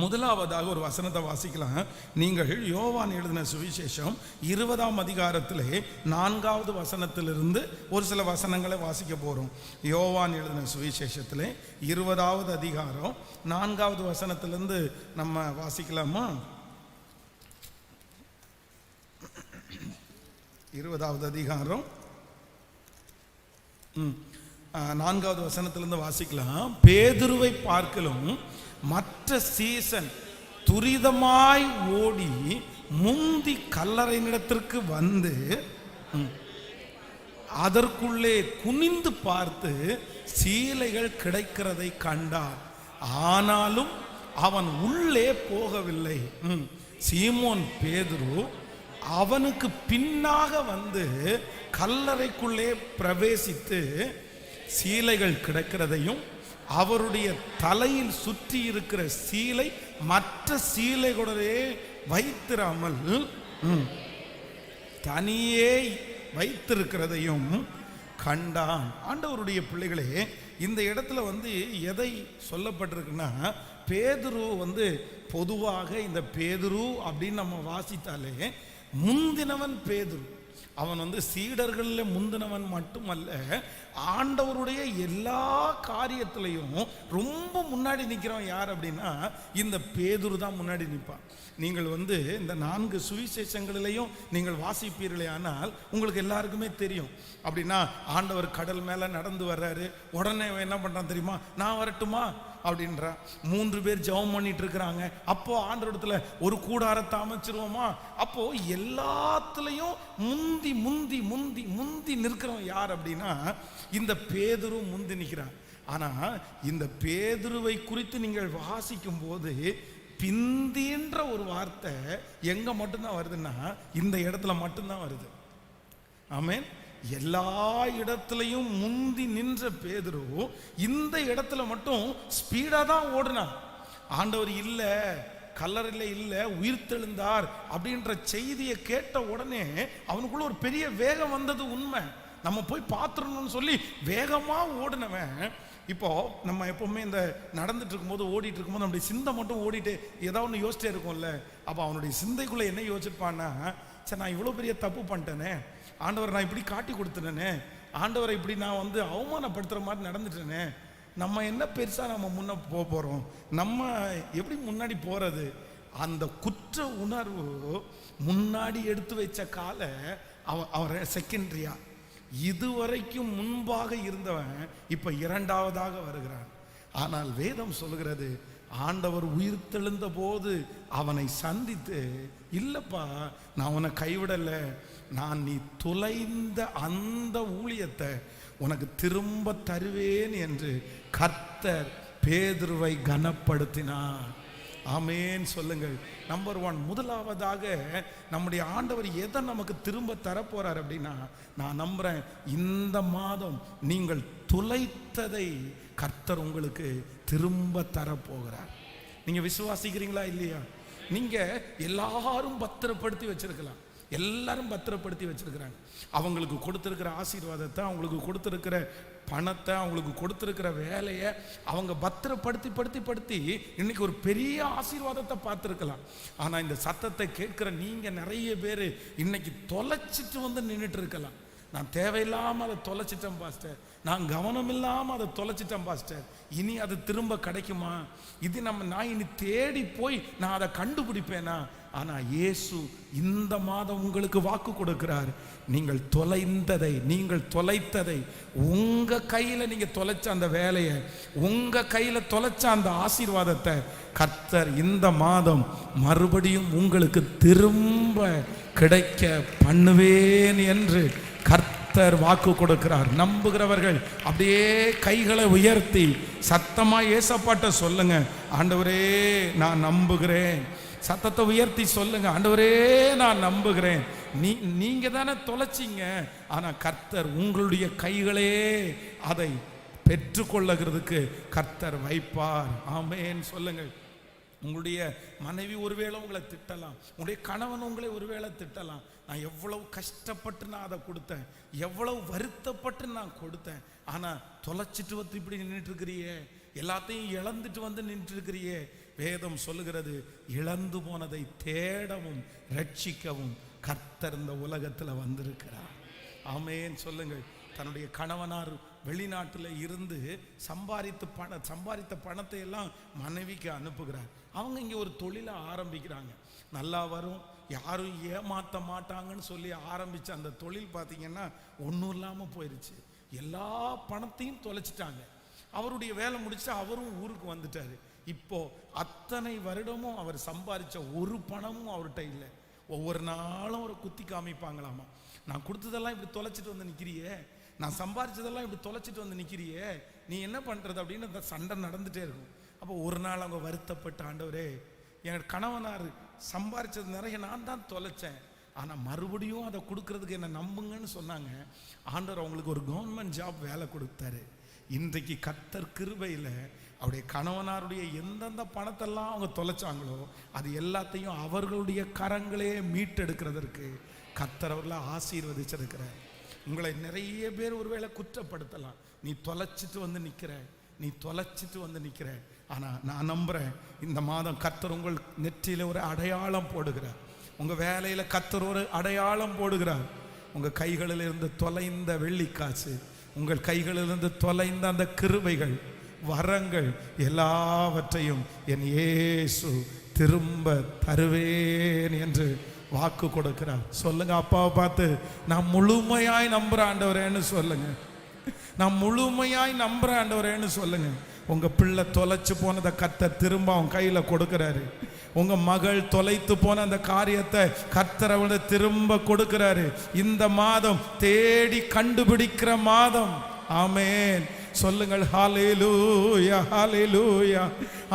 முதலாவதாக ஒரு வசனத்தை வாசிக்கலாம். நீங்கள் யோவான் எழுதின சுவிசேஷம் 20ஆம் அதிகாரத்திலே 4வது வசனத்திலிருந்து ஒரு சில வசனங்களை வாசிக்க போறோம். யோவான் எழுதின சுவிசேஷத்திலே 20வது அதிகாரம் 4வது வசனத்திலிருந்து நம்ம வாசிக்கலாமா? 20வது அதிகாரம் 4வது வசனத்திலிருந்து வாசிக்கலாம். பேதுருவை பார்க்கலும் மற்ற சீசன் துரிதமாய் ஓடி முந்தி கல்லறையினிடத்திற்கு வந்து அதற்குள்ளே குனிந்து பார்த்து சீலைகள் கிடைக்கிறதை கண்டார். ஆனாலும் அவன் உள்ளே போகவில்லை. சீமோன் பேதுரு அவனுக்கு பின்னாக வந்து கல்லறைக்குள்ளே பிரவேசித்து சீலைகள் கிடைக்கிறதையும் அவருடைய தலையில் சுற்றி இருக்கிற சீலை மற்ற சீலைகளுடைய வைத்திராமல் தனியே வைத்திருக்கிறதையும் கண்டான். ஆண்டவருடைய பிள்ளைகளே, இந்த இடத்துல எதை சொல்லப்பட்டிருக்குன்னா, பேதுரு பொதுவாக இந்த பேதுரு அப்படின்னு நம்ம வாசித்தாலே முந்தினவன் பேதுரு. அவன் வந்து சீடர்களில் முந்தினவன் மட்டுமல்ல, ஆண்டவருடைய எல்லா காரியத்திலையும் ரொம்ப முன்னாடி நிற்கிறவன் யார் அப்படின்னா இந்த பேதுரு தான் முன்னாடி நிற்பான். நீங்கள் வந்து இந்த 4 சுவிசேஷங்களிலையும் நீங்கள் வாசிப்பீர்களே ஆனால் உங்களுக்கு எல்லாருக்குமே தெரியும். அப்படின்னா ஆண்டவர் கடல் மேலே நடந்து வர்றாரு, உடனே என்ன பண்ணுறான் தெரியுமா, நான் வரட்டுமா அப்படின்றான். 3 பேர் ஜெபம் பண்ணிட்டு இருக்கிறாங்க. அப்போ ஆண்டவரிடத்துல ஒரு கூடாரத்தை அமைச்சிருவோமா. அப்போ எல்லாத்துலயும் முந்தி முந்தி முந்தி முந்தி நிற்கிறவன் யார் அப்படின்னா இந்த பேதுரு முந்தி நிற்கிறான். ஆனா இந்த பேதுருவை குறித்து நீங்கள் வாசிக்கும் போது பிந்தின்ற ஒரு வார்த்தை எங்க மட்டும்தான் வருதுன்னா இந்த இடத்துல மட்டும்தான் வருது. ஆமென். எல்லா இடத்துலையும் முந்தி நின்ற பேதுரு இந்த இடத்துல மட்டும் ஸ்பீடா தான் ஓடுனான். ஆண்டவர் இல்ல, கல்லறையில் இல்ல, உயிர்த்தெழுந்தார் அப்படின்ற செய்தியை கேட்ட உடனே அவனுக்குள்ள ஒரு பெரிய வேகம் வந்தது உண்மை. நம்ம போய் பார்த்துடணும்னு சொல்லி வேகமா ஓடினவன் இப்போ நம்ம எப்பவுமே இந்த நடந்துட்டு இருக்கும்போது ஓடிட்டு இருக்கும்போது நம்முடைய சிந்தை மட்டும் ஓடிட்டு ஏதாவது ஒன்று யோசிச்சே இருக்கும்ல. அப்போ அவனுடைய சிந்தைக்குள்ள என்ன யோசிச்சிருப்பான்னா, சரி நான் இவ்வளோ பெரிய தப்பு பண்ணிட்டேனே, ஆண்டவர் நான் இப்படி காட்டி கொடுத்துட்டேனே, ஆண்டவரை இப்படி நான் வந்து அவமானப்படுத்துகிற மாதிரி நடந்துட்டேனே, நம்ம என்ன பெருசாக நம்ம முன்ன போகிறோம், நம்ம எப்படி முன்னாடி போகிறது. அந்த குற்ற உணர்வு முன்னாடி எடுத்து வச்ச காலை அவரை செகண்டரியா, இதுவரைக்கும் முன்பாக இருந்தவன் இப்ப இரண்டாவதாக வருகிறான். ஆனால் வேதம் சொல்லுகிறது ஆண்டவர் உயிர்த்தெழுந்த போது அவனை சந்தித்து, இல்லப்பா நான் உன்னை கைவிடல, நான் நீ தொலைந்த அந்த ஊழியத்தை உனக்கு திரும்ப தருவேன் என்று கர்த்தர் பேதுருவை கனப்படுத்தினார். ஆமேன் சொல்லுங்கள். நம்பர் 1, முதலாவதாக நம்முடைய ஆண்டவர் எதை நமக்கு திரும்ப தரப்போறார் அப்படின்னா, நான் நம்புறேன் இந்த மாதம் நீங்கள் துளைத்ததை கர்த்தர் உங்களுக்கு திரும்ப தரப்போகிறார். நீங்க விசுவாசிக்கிறீங்களா இல்லையா? நீங்க எல்லாரும் பத்திரப்படுத்தி வச்சிருக்கலாம், எல்லாரும் பத்திரப்படுத்தி வச்சிருக்கிறாங்க. அவங்களுக்கு கொடுத்திருக்கிற ஆசீர்வாதத்தை, அவங்களுக்கு கொடுத்திருக்கிற பணத்தை, அவங்களுக்கு கொடுத்திருக்கிற வேலையை அவங்க பத்திரப்படுத்தி படுத்தி படுத்தி இன்னைக்கு ஒரு பெரிய ஆசீர்வாதத்தை பார்த்துருக்கலாம். ஆனால் இந்த சத்தத்தை கேட்கிற நீங்க நிறைய பேர் இன்னைக்கு தொலைச்சிட்டு வந்து நின்றுட்டு இருக்கலாம். நான் தேவையில்லாமல் அதை தொலைச்சிட்டேன் பாஸ்டர், நான் கவனம் இல்லாமல் அதை தொலைச்சிட்டேன் பாஸ்டர், இனி அது திரும்ப கிடைக்குமா, இது நான் இனி தேடி போய் நான் அதை கண்டுபிடிப்பேனா. ஆனால் இயேசு இந்த மாதம் உங்களுக்கு வாக்கு கொடுக்கிறார், நீங்கள் தொலைந்ததை, நீங்கள் தொலைத்ததை, உங்க கையில் நீங்க தொலைச்ச அந்த வேலையை, உங்க கையில் தொலைச்ச அந்த ஆசீர்வாதத்தை கர்த்தர் இந்த மாதம் மறுபடியும் உங்களுக்கு திரும்ப கிடைக்க பண்ணுவேன் என்று கர்த்தர் வாக்கு கொடுக்கிறார். நம்புகிறவர்கள் அப்படியே கைகளை உயர்த்தி சத்தமா ஏசப்பாட்ட சொல்லுங்க, ஆண்டவரே நான் நம்புகிறேன். சத்தத்தை உயர்த்தி சொல்லுங்க, ஆண்டவரே நான் நம்புகிறேன். நீங்க தானே தொலைச்சிங்க, ஆனா கர்த்தர் உங்களுடைய கைகளே அதை பெற்றுக்கொள்ளுகிறதுக்கு கர்த்தர் வைப்பார். ஆமென் சொல்லுங்கள். உங்களுடைய மனைவி ஒருவேளை உங்களை திட்டலாம், உங்களுடைய கணவன் உங்களை ஒருவேளை திட்டலாம். நான் எவ்வளவு கஷ்டப்பட்டு நான் அதை கொடுத்தேன், எவ்வளவு வருத்தப்பட்டு நான் கொடுத்தேன், ஆனா தொலைச்சிட்டு வந்து இப்படி நின்றுட்டு இருக்கிறியே, எல்லாத்தையும் இழந்துட்டு வந்து நின்று இருக்கிறியே. வேதம் சொல்லுகிறது, இழந்து போனதை தேடவும் ரட்சிக்கவும் கர்த்தர் இந்த உலகத்தில் வந்திருக்கிறார். ஆமென் சொல்லுங்கள். தன்னுடைய கணவனார் வெளிநாட்டில் இருந்து சம்பாதித்த பணத்தை எல்லாம் மனைவிக்கு அனுப்புகிறார். அவங்க இங்கே ஒரு தொழிலை ஆரம்பிக்கிறாங்க, நல்லா வரும், யாரும் ஏமாற்ற மாட்டாங்கன்னு சொல்லி ஆரம்பித்த அந்த தொழில் பார்த்தீங்கன்னா ஒன்றும் இல்லாமல் போயிடுச்சு. எல்லா பணத்தையும் தொலைச்சிட்டாங்க. அவருடைய வேலை முடிச்சு அவரும் ஊருக்கு வந்துட்டாரு. இப்போ அத்தனை வருடமும் அவர் சம்பாதிச்ச ஒரு பணமும் அவர்கிட்ட இல்லை. ஒவ்வொரு நாளும் அவரை குத்தி காமிப்பாங்களாமா, நான் கொடுத்ததெல்லாம் இப்படி தொலைச்சிட்டு வந்து நிற்கிறியே, நான் சம்பாதிச்சதெல்லாம் இப்படி தொலைச்சிட்டு வந்து நிற்கிறியே, நீ என்ன பண்ணுறது அப்படின்னு அந்த சண்டை நடந்துகிட்டே இருக்கும். அப்போ ஒரு நாள் அவங்க வருத்தப்பட்ட, ஆண்டவரே என் கணவனார் சம்பாதிச்சது நிறைய நான் தான் தொலைச்சேன், ஆனால் மறுபடியும் அதை கொடுக்கறதுக்கு என்னை நம்புங்கன்னு சொன்னாங்க. ஆண்டவர் அவங்களுக்கு ஒரு கவர்மெண்ட் ஜாப் வேலை கொடுத்தாரு. இன்றைக்கு கர்த்தர் கிருபையில் அவருடைய கணவனாருடைய எந்தெந்த பணத்தெல்லாம் அவங்க தொலைச்சாங்களோ அது எல்லாத்தையும் அவர்களுடைய கரங்களே மீட்டெடுக்கிறதற்கு கர்த்தர் அவர்களை ஆசீர்வதிச்சிருக்கிறார். உங்களை நிறைய பேர் ஒருவேளை குற்றப்படுத்தலாம், நீ தொலைச்சிட்டு வந்து நிற்கிற, நீ தொலைச்சிட்டு வந்து நிற்கிற. ஆனால் நான் நம்புகிறேன், இந்த மாதம் கர்த்தர் உங்கள் நெற்றியில் ஒரு அடையாளம் போடுகிறார், உங்கள் வேலையில் கர்த்தர் ஒரு அடையாளம் போடுகிறார், உங்கள் கைகளிலிருந்து தொலைந்த வெள்ளிக்காசு, உங்கள் கைகளிலிருந்து தொலைந்த அந்த கிருபைகள், வரங்கள் எல்லாவற்றையும் என் இயேசு திரும்ப தருவேன் என்று வாக்கு கொடுக்கிறார். சொல்லுங்க, அப்பாவை பார்த்து நான் முழுமையாய் நம்புற ஆண்டவரேன்னு சொல்லுங்க. நான் முழுமையாய் நம்புற ஆண்டவரேன்னு சொல்லுங்க. உங்க பிள்ளை தொலைச்சு போனதை கர்த்தர் திரும்ப அவன் கையில கொடுக்கிறாரு. உங்க மகள் தொலைத்து போன அந்த காரியத்தை கர்த்தர் அவனை திரும்ப கொடுக்கிறாரு. இந்த மாதம் தேடி கண்டுபிடிக்கிற மாதம். ஆமென். சொல்லுங்கள், ஹல்லேலூயா, ஹல்லேலூயா,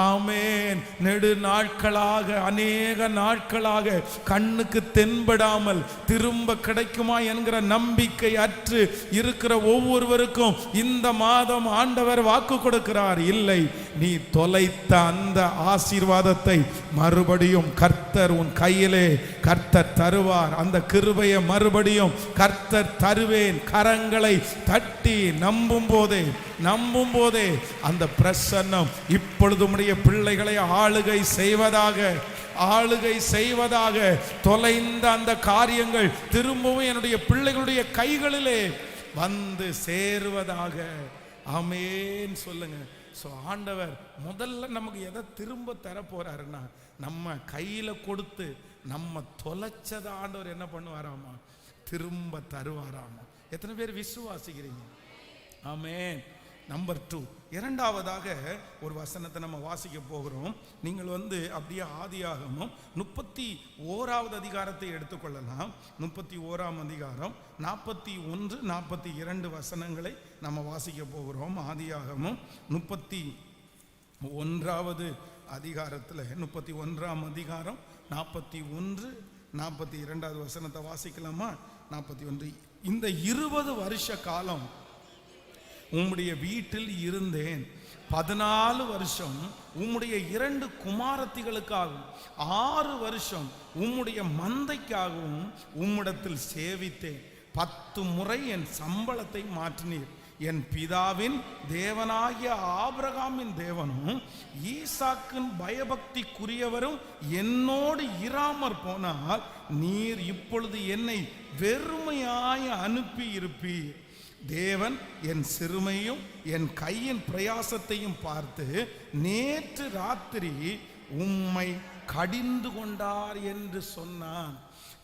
ஆமென். நெடு நாட்களாக, அநேக நாட்களாக கண்ணுக்கு தென்படாமல் திரும்ப கிடைக்குமா என்கிற நம்பிக்கை அற்று இருக்கிற ஒவ்வொருவருக்கும் இந்த மாதம் ஆண்டவர் வாக்கு கொடுக்கிறார். இல்லை, நீ தொலைத்த அந்த ஆசீர்வாதத்தை மறுபடியும் கர்த்தர் உன் கையிலே கர்த்தர் தருவார். அந்த கிருபையை மறுபடியும் கர்த்தர் தருவேன். கரங்களை தட்டி நம்பும் போதே அந்த பிரசன்னம் இப்பொழுது உம்முடைய பிள்ளைகளை ஆளுகை செய்வதாக, தொலைந்த அந்த காரியங்கள் திரும்பவும் என்னுடைய பிள்ளைகளுடைய கைகளிலே வந்து சேருவதாக. ஆமென். சொல்லுங்க. ஆண்டவர் முதல்ல நமக்கு எதை திரும்ப தர போறாருன்னா, நம்ம கையில கொடுத்து நம்ம தொலைச்சத ஆண்டவர் என்ன பண்ணுவாராமா? திரும்ப தருவாராமா. எத்தனை பேர் விசுவாசிக்கிறீங்க? ஆமென். நம்பர் 2, இரண்டாவதாக ஒரு வசனத்தை நம்ம வாசிக்க போகிறோம். நீங்கள் அப்படியே ஆதியாகமம் 31வது அதிகாரத்தை எடுத்துக்கொள்ளலாம். 31ஆம் அதிகாரம் 41, 42 வசனங்களை நம்ம வாசிக்க போகிறோம். ஆதியாகமம் 31வது அதிகாரத்தில் 31ஆம் அதிகாரம் 41, 42வது வசனத்தை வாசிக்கலாமா? 41. இந்த 20 வருஷ காலம் உம்முடைய வீட்டில் இருந்தேன். 14 வருஷம் உம்முடைய 2 குமாரத்திகளுக்காகவும் 6 வருஷம் உம்முடைய மந்தைக்காகவும் உம்மிடத்தில் சேவித்தேன். 10 முறை என் சம்பளத்தை மாற்றினீர். என் பிதாவின் தேவனாகிய ஆபிரகாமின் தேவனும் ஈசாக்கின் பயபக்திக்குரியவரும் என்னோடு இராமற் போனால் நீர் இப்பொழுது என்னை வெறுமையாய் அனுப்பி இருப்பீர். தேவன் என் சிறுமையும் என் கையின் பிரயாசத்தையும் பார்த்து நேற்று ராத்திரி உம்மை கடிந்து கொண்டார் என்று சொன்னான்.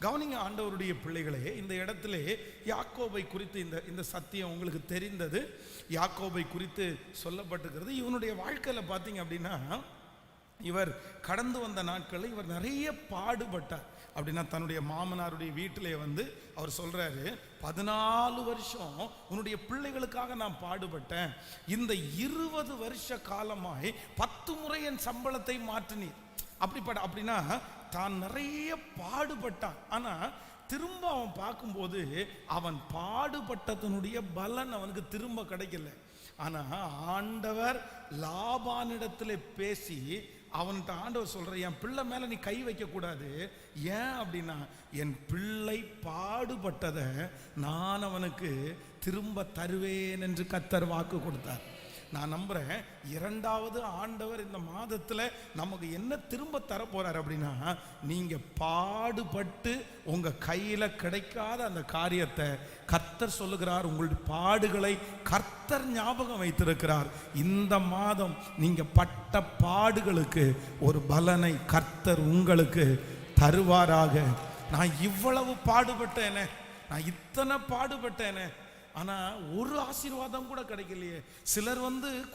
கவனிங்க ஆண்டவருடைய பிள்ளைகளே, இந்த இடத்திலே யாக்கோபை குறித்து இந்த சத்தியம் உங்களுக்கு தெரிந்தது. யாக்கோபை குறித்து சொல்லப்பட்டிருக்கிறது. இவனுடைய வாழ்க்கையில் பார்த்தீங்க அப்படின்னா, இவர் கடந்து வந்த நாட்களில் இவர் நிறைய பாடுபட்டார். அப்படின்னா தன்னுடைய மாமனாருடைய வீட்டிலே அவர் சொல்றாரு, 14 வருஷம் உன்னுடைய பிள்ளைகளுக்காக நான் பாடுபட்டேன். இந்த 20 வருஷ காலமாய் 10 முறை என் சம்பளத்தை மாற்றினீர். அப்படின்னா தான் நிறைய பாடுபட்டான். ஆனா திரும்ப அவன் பார்க்கும்போது அவன் பாடுபட்டதனுடைய பலன் அவனுக்கு திரும்ப கிடைக்கல. ஆனா ஆண்டவர் லாபானிடத்தில் பேசி அவன்கிட்ட ஆண்டவர் சொல்ற, என் பிள்ளை மேல நீ கை வைக்க கூடாது. ஏன் அப்படின்னா, என் பிள்ளை பாடுபட்டதை நான் அவனுக்கு திரும்ப தருவேன் என்று கர்த்தர் வாக்கு கொடுத்தார். நான் நம்புறேன், இரண்டாவது ஆண்டவர் இந்த மாதத்துல நமக்கு என்ன திரும்ப தர போறார் அப்படின்னா, நீங்க பாடுபட்டு உங்க கையில கிடைக்காத அந்த காரியத்தை கர்த்தர் சொல்லுகிறார். உங்களுடைய பாடுகளை கர்த்தர் ஞாபகம் வைத்திருக்கிறார். இந்த மாதம் நீங்க பட்ட பாடுகளுக்கு ஒரு பலனை கர்த்தர் உங்களுக்கு தருவாராக. நான் இவ்வளவு பாடுபட்டேனே, நான் இத்தனை பாடுபட்டேனே, ஆனால் ஒரு ஆசீர்வாதம் கூட கிடைக்கலையே. சிலர்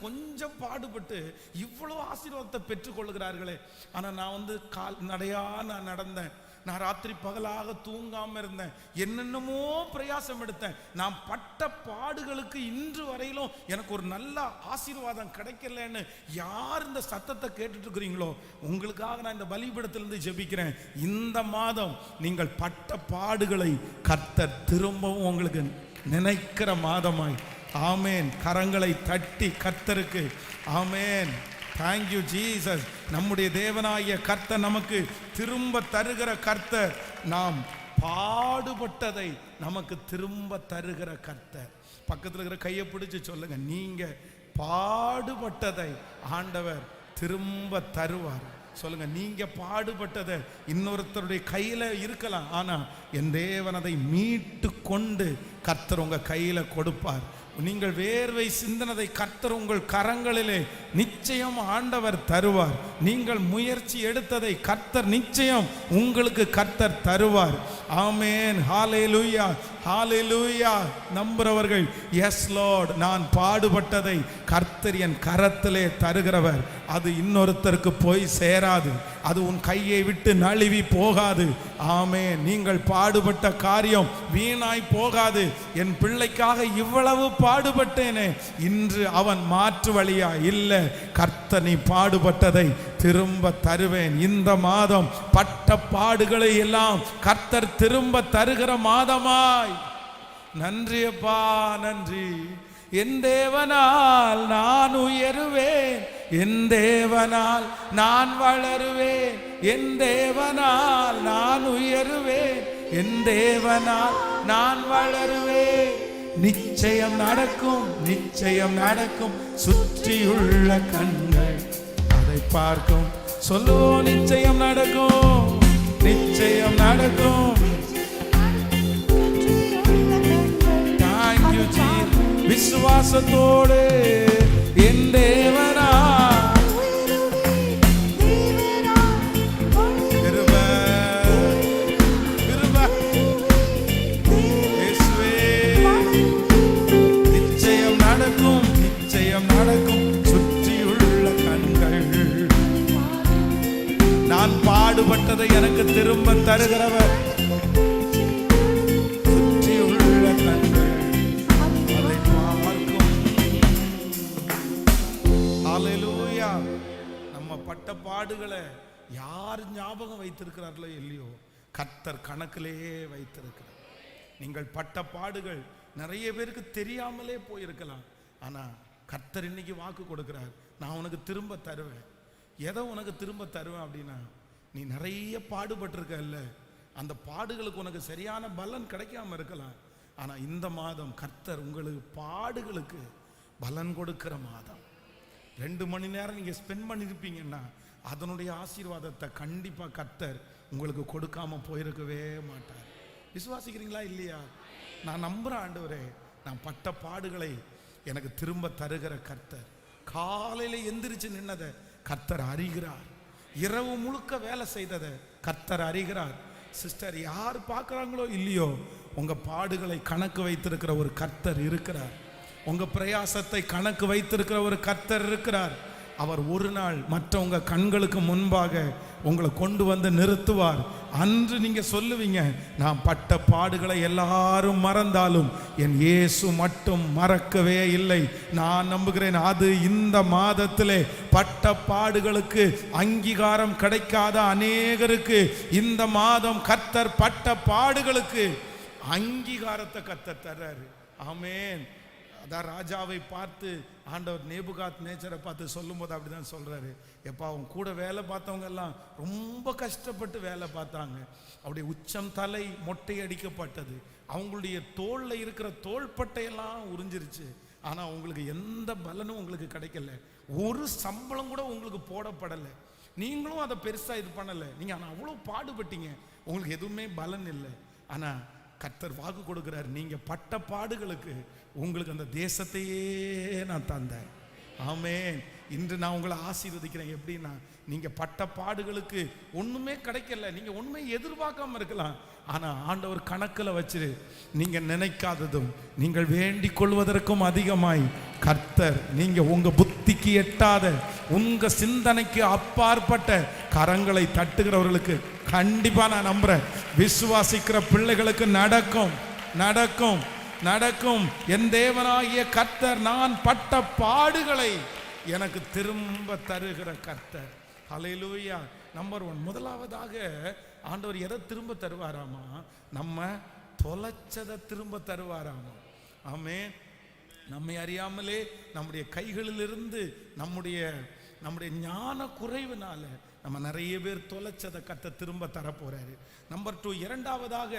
கொஞ்சம் பாடுபட்டு இவ்வளோ ஆசீர்வாதத்தை பெற்றுக்கொள்கிறார்களே. ஆனால் நான் கால் நடையா நான் நடந்தேன், நான் ராத்திரி பகலாக தூங்காமல் இருந்தேன், என்னென்னமோ பிரயாசம் எடுத்தேன். நான் பட்ட பாடுகளுக்கு இன்று வரையிலும் எனக்கு ஒரு நல்ல ஆசீர்வாதம் கிடைக்கலன்னு யார் இந்த சத்தத்தை கேட்டுட்டு இருக்கிறீங்களோ, உங்களுக்காக நான் இந்த பலிபீடத்திலிருந்து ஜெபிக்கிறேன். இந்த மாதம் நீங்கள் பட்ட பாடுகளை கர்த்தர் திரும்பவும் உங்களுக்கு நினைக்கிற மாதமாய். ஆமேன். கரங்களை தட்டி கர்த்தருக்கு ஆமேன். Thank you Jesus. நம்முடைய தேவனாகிய கர்த்தர் நமக்கு திரும்ப தருகிற கர்த்தர். நாம் பாடுபட்டதை நமக்கு திரும்ப தருகிற கர்த்தர். பக்கத்தில் இருக்கிற கையை பிடிச்சு சொல்லுங்க, நீங்க பாடுபட்டதை ஆண்டவர் திரும்ப தருவார். சொல்லுங்க, நீங்க பாடுபட்டதை இன்னொருத்தருடைய கையில இருக்கலாம், ஆனா என் தேவன் அதை மீட்டு கொண்டு கர்த்தர் உங்க கையில கொடுப்பார். நீங்கள் வேர்வை சிந்தனதை கர்த்தர் உங்கள் கரங்களிலே நிச்சயம் ஆண்டவர் தருவார். நீங்கள் முயற்சி எடுத்ததை கர்த்தர் நிச்சயம் உங்களுக்கு கர்த்தர் தருவார். ஆமென். ஹalleluya, ஹalleluya. நம்புறவர்கள் எஸ் லார்ட், நான் பாடுபட்டதை கர்த்தர் என் கரத்திலே தருகிறவர். அது இன்னொருத்தருக்கு போய் சேராது, அது உன் கையை விட்டு நழுவி போகாது. ஆமென். நீங்கள் பாடுபட்ட காரியம் வீணாய் போகாது. என் பிள்ளைக்காக இவ்வளவு பாடுபட்டேனே, இன்று அவன் மாற்று வழியா இல்ல, கர்த்தர் நீ பாடுபட்டதை திரும்ப தருவேன். இந்த மாதம் பட்ட பாடுகளை எல்லாம் கர்த்தர் திரும்ப தருகிற மாதமாய். நன்றி அப்பா, நன்றி. என் தேவனால் நான் உயருவேன், என் தேவனால் நான் வளருவேன், என் தேவனால் நான் உயருவேன், என் தேவனால் நான் வளருவேன். நிச்சயம் நடக்கும், நிச்சயம் நடக்கும். சுற்றியுள்ள கண்கள் அதை பார்க்கும். சொல்லுவோம், நிச்சயம் நடக்கும், நிச்சயம் நடக்கும். Thank you Jesus. விசுவாசத்தோடு என் தேவனா நிச்சயம் நடக்கும், நிச்சயம் நடக்கும். சுற்றியுள்ள கண்கள் நான் பாடுபட்டதை எனக்கு திரும்ப தருகிறவர். சுற்றியுள்ள கண்கள் அதை பார்க்கும். ஹalleluya. நம்ம பட்ட பாடுகளை யார் ஞாபகம் வைத்திருக்கிறார்களோ இல்லையோ, கர்த்தர் கணக்கிலேயே வைத்திருக்கிறார். நீங்கள் பட்ட பாடுகள் நிறைய பேருக்கு தெரியாமலே போயிருக்கலாம், ஆனா கர்த்தர் இன்னைக்கு வாக்கு கொடுக்கிறார், நான் உனக்கு திரும்ப தருவேன். எதை உனக்கு திரும்ப தருவேன் அப்படின்னா, நீ நிறைய பாடுபட்டிருக்க இல்ல, அந்த பாடுகளுக்கு உனக்கு சரியான பலன் கிடைக்காம இருக்கலாம், ஆனா இந்த மாதம் கர்த்தர் உங்களுக்கு பாடுகளுக்கு பலன் கொடுக்கிற மாதம். 2 மணி நேரம் நீங்க ஸ்பெண்ட் பண்ணிருப்பீங்கன்னா அதனுடைய ஆசீர்வாதத்தை கண்டிப்பா கர்த்தர் உங்களுக்கு கொடுக்காம போயிருக்கவே மாட்டார். விசுவாசிக்கிறீங்களா இல்லையா? நான் நம்புறேன் ஆண்டவரே, நான் பட்ட பாடுகளை எனக்கு திரும்ப தருகிற கர்த்தர். காலையில எந்திரிச்சு நின்னதை கர்த்தர் அறிகிறார், இரவு முழுக்க வேலை செய்ததை கர்த்தர் அறிகிறார். சிஸ்டர், யார் பார்க்குறாங்களோ இல்லையோ, உங்க பாடுகளை கணக்கு வைத்திருக்கிற ஒரு கர்த்தர் இருக்கிறார். உங்க பிரயாசத்தை கணக்கு வைத்திருக்கிற ஒரு கர்த்தர் இருக்கிறார். அவர் ஒரு நாள் மற்றவங்க கண்களுக்கு முன்பாக உங்களை கொண்டு வந்து நிறுத்துவார். அன்று நீங்க சொல்லுவீங்க, நான் பட்ட பாடுகளை எல்லாரும் மறந்தாலும் என் இயேசு மட்டும் மறக்கவே இல்லை. நான் நம்புகிறேன், அது இந்த மாதத்திலே பட்ட பாடுகளுக்கு அங்கீகாரம் கிடைக்காத அநேகருக்கு இந்த மாதம் கர்த்தர் பட்ட பாடுகளுக்கு அங்கீகாரத்தை கர்த்தர் தர்றாரு. ஆமென். அதான் ராஜாவை பார்த்து ஆண்டவர் நேபுகாத் நேச்சரை பார்த்து சொல்லும் போது அப்படிதான் சொல்றாரு, எப்பா அவங்க கூட வேலை பார்த்தவங்க எல்லாம் ரொம்ப கஷ்டப்பட்டு வேலை பார்த்தாங்க, அவருடைய உச்சம் தலை மொட்டை அடிக்கப்பட்டது, அவங்களுடைய தோல்ல இருக்கிற தோள்பட்டையெல்லாம் உறிஞ்சிருச்சு, ஆனா உங்களுக்கு எந்த பலனும் உங்களுக்கு கிடைக்கல, ஒரு சம்பளம் கூட உங்களுக்கு போடப்படலை, நீங்களும் அதை பெருசா இது பண்ணல, நீங்க ஆனா அவ்வளவு பாடுபட்டீங்க, உங்களுக்கு எதுவுமே பலன் இல்லை. ஆனா கர்த்தர் வாக்கு கொடுக்கிறார், நீங்க பட்ட பாடுகளுக்கு உங்களுக்கு அந்த தேசத்தையே நான் தந்தேன். ஆமென். இன்று நான் உங்களை ஆசீர்வதிக்கிறேன். எப்படின்னா, நீங்க பட்ட பாடுகளுக்கு ஒண்ணுமே கிடைக்கல, நீங்க ஒண்ணுமே எதிர்பார்க்காம இருக்கலாம், ஆனா ஆண்டவர் கணக்கில் வச்சு நீங்க நினைக்காததும் நீங்கள் வேண்டிக் கொள்வதற்கும் அதிகமாய் கர்த்தர், நீங்க உங்க புத்திக்கு எட்டாத, உங்க சிந்தனைக்கு அப்பாற்பட்ட கரங்களை தட்டுகிறவர்களுக்கு கண்டிப்பா நான் நம்புறேன், விசுவாசிக்கிற பிள்ளைகளுக்கு நடக்கும், நடக்கும், நடக்கும். என் தேவனாகிய கர்த்தர் நான் பட்ட பாடுகளை எனக்கு திரும்ப தருகிற கர்த்தர். ஹல்லேலூயா. நம்பர் 1, முதலாவதாக ஆண்டவர் எதை திரும்ப தருவாராமா? நம்ம தொலைச்சதை திரும்ப தருவாராமா. ஆமென். நம்மை அறியாமலே நம்முடைய கைகளிலிருந்து நம்முடைய ஞான குறைவினால நம்ம நிறைய பேர் தொலைச்சதை கர்த்தர் திரும்ப தர போறாரு. நம்பர் 2, இரண்டாவதாக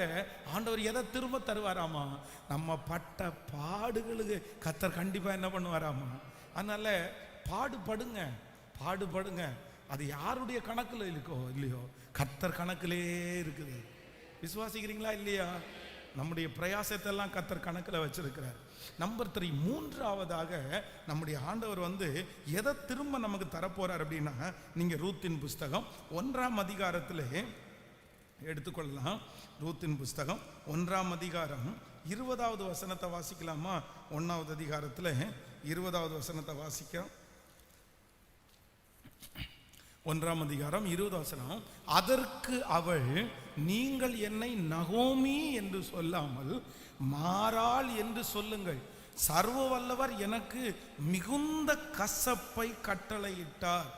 ஆண்டவர் எதை திரும்ப தருவாராமா? நம்ம பட்ட பாடுகளுக்கு கர்த்தர் கண்டிப்பா என்ன பண்ணுவாராமா? அதனால பாடுபடுங்க, பாடுபடுங்க. அது யாருடைய கணக்குல இருக்கோ இல்லையோ, கர்த்தர் கணக்கிலே இருக்குது. விசுவாசிக்கிறீங்களா இல்லையா? நம்முடைய பிரயாசத்தை எல்லாம் கர்த்தர் கணக்கில் வச்சிருக்கிறார். நம்பர் 3, மூன்றாவதாக நம்முடைய ஆண்டவர் எதை திரும்ப நமக்கு தரப்போறார் அப்படின்னா, நீங்க ரூத்தின் புஸ்தகம் 1ஆம் அதிகாரத்திலே எடுத்துக்கொள்ளலாம். ரூத்தின் புஸ்தகம் 1ஆம் அதிகாரம் 20வது வசனத்தை வாசிக்கலாமா? 1வது அதிகாரத்தில் 20வது வசனத்தை வாசிக்க. 1ஆம் அதிகாரம் 20வது வசனம். அதற்கு அவள், நீங்கள் என்னை நகோமி என்று சொல்லாமல் மாறாள் என்று சொல்லுங்கள். சர்வ வல்லவர் எனக்கு மிகுந்த கசப்பை கட்டளையிட்டார்.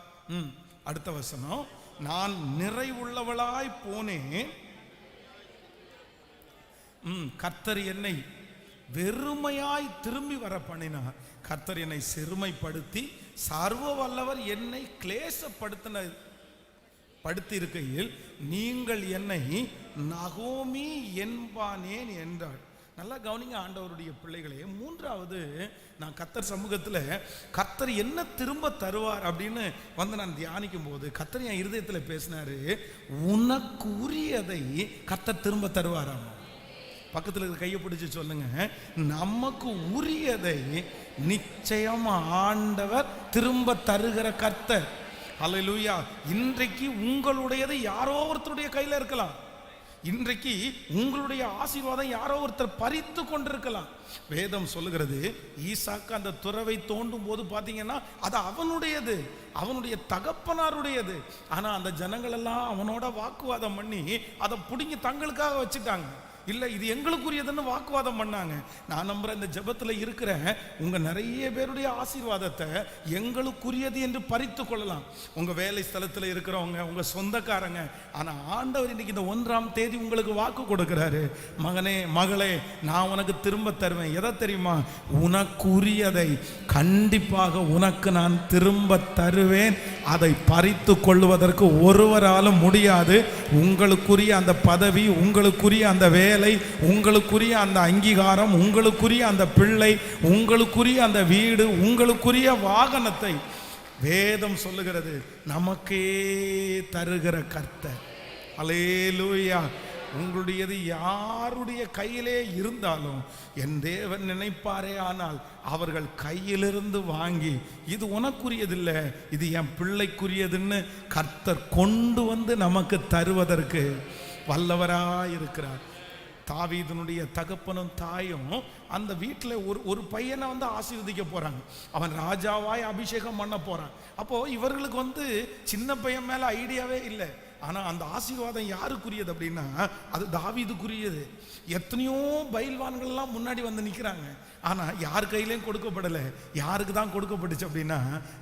அடுத்த வசனம். நான் நிறைவுள்ளவளாய் போனேன், கர்த்தர் என்னை வெறுமையாய் திரும்பி வர பண்ணினார். கர்த்தர் என்னை சிறுமைப்படுத்தி சர்வ வல்லவர் என்னை படுத்தி இருக்கையில் நீங்கள் என்னை நகோமி என்பானேன் என்றாள். நல்லா கவனிங்க ஆண்டவருடைய பிள்ளைகளே. மூன்றாவது, நான் கர்த்தர் சமூகத்தில் கர்த்தர் என்ன திரும்ப தருவார் அப்படின்னு நான் தியானிக்கும் போது கர்த்தர் என் இருதயத்தில் பேசினாரு, உனக்கு உரியதை கர்த்தர் திரும்ப தருவாராம். பக்கத்தில் இருக்க கையை பிடிச்சு சொல்லுங்க, நமக்கு உரியதை நிச்சயம் ஆண்டவர் திரும்ப தருகிற கர்த்தர். அல்லேலூயா. இன்றைக்கு உங்களுடையது யாரோ ஒருத்தருடைய கையில் இருக்கலாம். இன்றைக்கு உங்களுடைய ஆசீர்வாதம் யாரோ ஒருத்தர் பறித்து கொண்டிருக்கலாம். வேதம் சொல்லுகிறது, ஈசாக்கு அந்த துறவை தோண்டும் போது பார்த்தீங்கன்னா அது அவனுடையது, அவனுடைய தகப்பனாருடையது. ஆனால் அந்த ஜனங்கள் எல்லாம் அவனோட வாக்குவாதம் பண்ணி அதை பிடுங்கி தங்களுக்காக வச்சுட்டாங்க. இல்லை, இது எங்களுக்குரியதுன்னு வாக்குவாதம் பண்ணாங்க. நான் நம்புறேன் இந்த ஜெபத்தில் இருக்கிற உங்க நிறைய பேருடைய ஆசீர்வாதத்தை எங்களுக்குரியது என்று பறித்து கொள்ளலாம். உங்க வேலை ஸ்தலத்தில் இருக்கிறவங்க, உங்க சொந்தக்காரங்க. ஆனால் ஆண்டவர் இன்னைக்கு இந்த 1ஆம் தேதி உங்களுக்கு வாக்கு கொடுக்கிறாரு, மகனே மகளே, நான் உனக்கு திரும்ப தருவேன். எதை தெரியுமா? உனக்குரியதை கண்டிப்பாக உனக்கு நான் திரும்ப தருவேன். அதை பறித்து கொள்வதற்கு ஒருவராலும் முடியாது. உங்களுக்குரிய அந்த பதவி, உங்களுக்குரிய அந்த வேலை, உங்களுக்குரிய அந்த அங்கீகாரம், உங்களுக்குரிய அந்த பிள்ளை, உங்களுக்குரிய அந்த வீடு, உங்களுக்குரிய வாகனத்தை வேதம் சொல்லுகிறது நமக்கே தருகிற கர்த்தர். அல்லேலூயா. உங்களுடையது யாருடைய கையிலே இருந்தாலும் என் தேவன் நினைப்பாரே ஆனால் அவர்கள் கையிலிருந்து வாங்கி, இது உனக்குரியதில்லை, இது என் பிள்ளைக்குரியதுன்னு கர்த்தர் கொண்டு நமக்கு தருவதற்கு வல்லவராயிருக்கிறார். தாவீதுனுடைய தகப்பனும் தாயும் அந்த வீட்டில் ஒரு பையனை ஆசீர்வதிக்க போறாங்க. அவன் ராஜாவாய் அபிஷேகம் பண்ண போறான். அப்போ இவர்களுக்கு சின்ன பையன் மேல ஐடியாவே இல்லை. ஆனா அந்த ஆசீர்வாதம் யாருக்குரியது அப்படின்னா அது தாவீதுக்குரியது. எத்தனையோ பயில்வான்கள் எல்லாம் முன்னாடி நிக்கிறாங்க. ஆனா யார் கையிலையும் கொடுக்கப்படலை. யாருக்கு தான் கொடுக்கப்பட்டுச்சு அப்படின்னா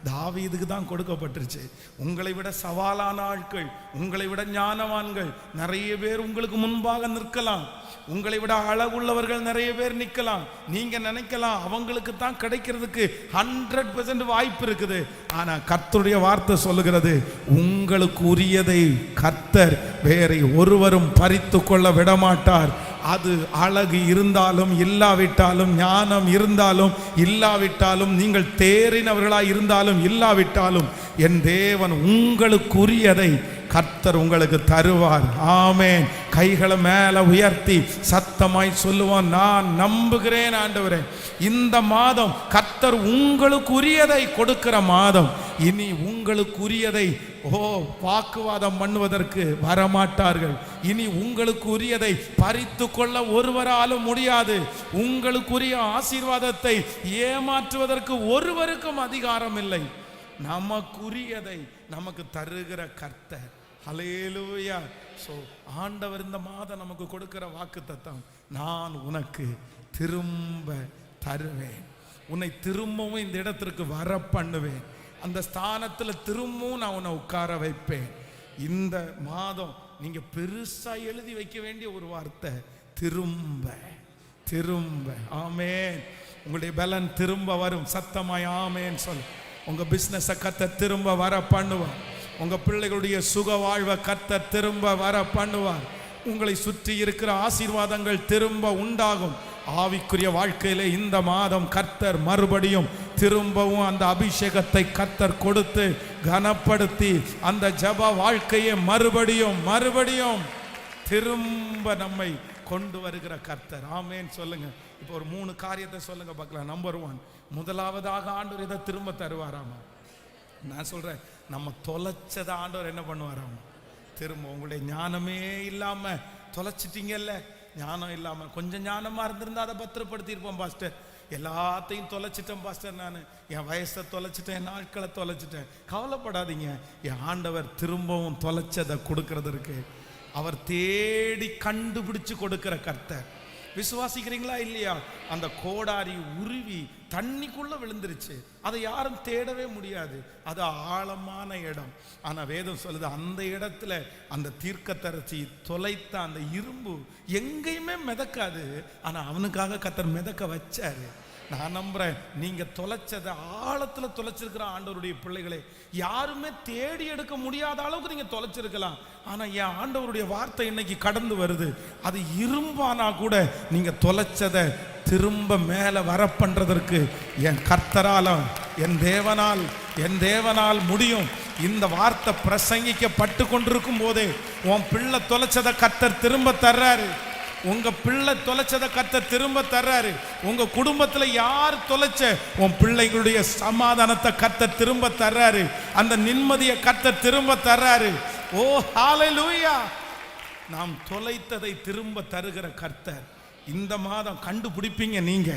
தாவீதுக்கு தான் கொடுக்கப்பட்டுருச்சு. உங்களை விட சவாலான ஆட்கள், உங்களை விட ஞானவான்கள் நிறைய பேர் உங்களுக்கு முன்பாக நிற்கலாம். உங்களை விட அழகுள்ளவர்கள் நிறைய பேர் நிற்கலாம். நீங்க நினைக்கலாம் அவங்களுக்கு தான் கிடைக்கிறதுக்கு 100% வாய்ப்பு இருக்குது. ஆனா கர்த்தருடைய வார்த்தை சொல்லுகிறது, உங்களுக்கு உரியதை கர்த்தர் வேற ஒருவரும் பறித்து கொள்ள விடமாட்டார். அது அழகு இருந்தாலும் இல்லாவிட்டாலும், ஞானம் இருந்தாலும் இல்லாவிட்டாலும், நீங்கள் தேறினவர்களாய் இருந்தாலும் இல்லாவிட்டாலும், என் தேவன் உங்களுக்குரியதை கர்த்தர் உங்களுக்கு தருவார். ஆமென். கைகளை மேல உயர்த்தி சத்தமாய் சொல்லுவான், நான் நம்புகிறேன் ஆண்டவரே, இந்த மாதம் கர்த்தர் உங்களுக்குரியதை கொடுக்கிற மாதம். இனி உங்களுக்குரியதை வாக்குவாதம் பண்ணுவதற்கு வரமாட்டார்கள். இனி உங்களுக்கு உரியதை பறித்து கொள்ள ஒருவராலும் முடியாது. உங்களுக்குரிய ஆசீர்வாதத்தை ஏமாற்றுவதற்கு ஒருவருக்கும் அதிகாரம் இல்லை. நமக்குரியதை நமக்கு தருகிற கர்த்தர். ஹல்லேலூயா. சோ ஆண்டவர் இந்த மாதம் நமக்கு கொடுக்கிற வாக்குத்தத்தம், நான் உனக்கு திரும்ப தருவேன், உன்னை திரும்பவும் இந்த இடத்திற்கு வர பண்ணுவேன், அந்த ஸ்தானத்தில் திரும்பவும் நான் உன்னை உட்கார வைப்பேன். இந்த மாதம் நீங்க பெருசா எழுதி வைக்க வேண்டிய ஒரு வார்த்தை, திரும்ப திரும்ப. ஆமென். உங்களுடைய பலன் திரும்ப வரும். சத்தமாய் ஆமென் சொல். உங்க பிசினஸை கர்த்தர் திரும்ப வர பண்ணுவார். உங்க பிள்ளைகளுடைய சுக வாழ்வை கர்த்தர் திரும்ப வர பண்ணுவார். உங்களை சுற்றி இருக்கிற ஆசீர்வாதங்கள் திரும்ப உண்டாகும். ஆவிக்குரிய வாழ்க்கையிலே இந்த மாதம் கர்த்தர் மறுபடியும் திரும்பவும் அந்த அபிஷேகத்தை கர்த்தர் கொடுத்து கனப்படுத்தி அந்த ஜெப வாழ்க்கையை மறுபடியும் திரும்ப நம்மை கொண்டு வருகிற கர்த்தர். ஆமென் சொல்லுங்க. இப்போ ஒரு 3 காரியத்தை சொல்லுங்க பார்க்கலாம். நம்பர் 1, முதலாவதாக ஆண்டவர் இதை திரும்ப தருவாராமா. நான் சொல்றேன், நம்ம தொலைச்சத ஆண்டவர் என்ன பண்ணுவாராமா, திரும்ப. உங்களுடைய ஞானமே இல்லாம தொலைச்சிட்டீங்கல்ல, ஞானம் இல்லாம கொஞ்சம் ஞானமா இருந்திருந்தா அதை பத்திரப்படுத்தி இருப்போம் பாஸ்டர். எல்லாத்தையும் தொலைச்சிட்டேன் பாஸ்டர், நான் என் வயசை தொலைச்சிட்டேன், என் நாட்களை தொலைச்சிட்டேன். கவலைப்படாதீங்க, என் ஆண்டவர் திரும்பவும் தொலைச்சதை கொடுக்கறதற்கு அவர் தேடி கண்டுபிடிச்சு கொடுக்கிற கர்த்தர். விசுவாசிக்கிறீங்களா இல்லையா? அந்த கோடாரி உருவி தண்ணிக்குள்ள விழுந்துருச்சு, அதை யாரும் தேடவே முடியாது, அது ஆழமான இடம். ஆனா வேதம் சொல்லுது, அந்த இடத்துல அந்த தீர்க்கதரிசி தொலைத்த அந்த இரும்பு எங்கேயுமே மிதக்காது, ஆனா அவனுக்காக கர்த்தர் மிதக்க வச்சாரு. நான் நம்புறேன், நீங்க தொலைச்சத ஆழத்துல தொலைச்சிருக்கிற ஆண்டவருடைய பிள்ளைகளே, யாருமே தேடி எடுக்க முடியாத அளவுக்கு நீங்க தொலைச்சிருக்கலாம். ஆனா என் ஆண்டவருடைய வார்த்தை இன்னைக்கு கடந்து வருது, அது இரும்பானா கூட நீங்க தொலைச்சத திரும்ப மேல வர பண்றதற்கு என் கர்த்தரால, என் தேவனால் முடியும். இந்த வார்த்தை பிரசங்கிக்கப்பட்டு கொண்டிருக்கும் போதே உன் பிள்ளை தொலைச்சத கர்த்தர் திரும்ப தர்றாரு. உங்க பிள்ளை தொலைச்சத கர்த்தர் திரும்ப தர்றாரு. உங்க குடும்பத்துல யார் தொலைச்ச உன் பிள்ளைகளுடைய சமாதானத்தை கர்த்தர் திரும்ப தர்றாரு. அந்த நிம்மதியை கர்த்தர் திரும்ப தர்றாரு. ஓ ஹalleluya! நாம் தொலைத்ததை திரும்ப தருகிற கர்த்தர் இந்த மாதம் கண்டுபிடிப்பீங்க. நீங்க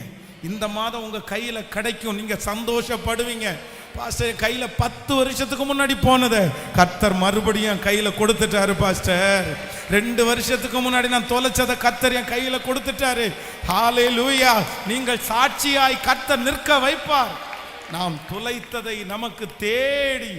இந்த மாதம் உங்க கையில கிடைக்கும், நீங்க சந்தோஷப்படுவீங்க. பாஸ்டர் கையில 10 வருஷத்துக்கு முன்னாடி போனதை கர்த்தர் மறுபடியும் கையில கொடுத்துட்டாரு பாஸ்டர். 2 வருஷத்துக்கு முன்னாடி நான் தொலைச்சதை கர்த்தர் என் கையில கொடுத்துட்டாரு. ஹalleluya! நீங்கள் சாட்சியாய் கர்த்தர் நிற்க வைப்பார். நாம் தொலைத்ததை நமக்கு தேடி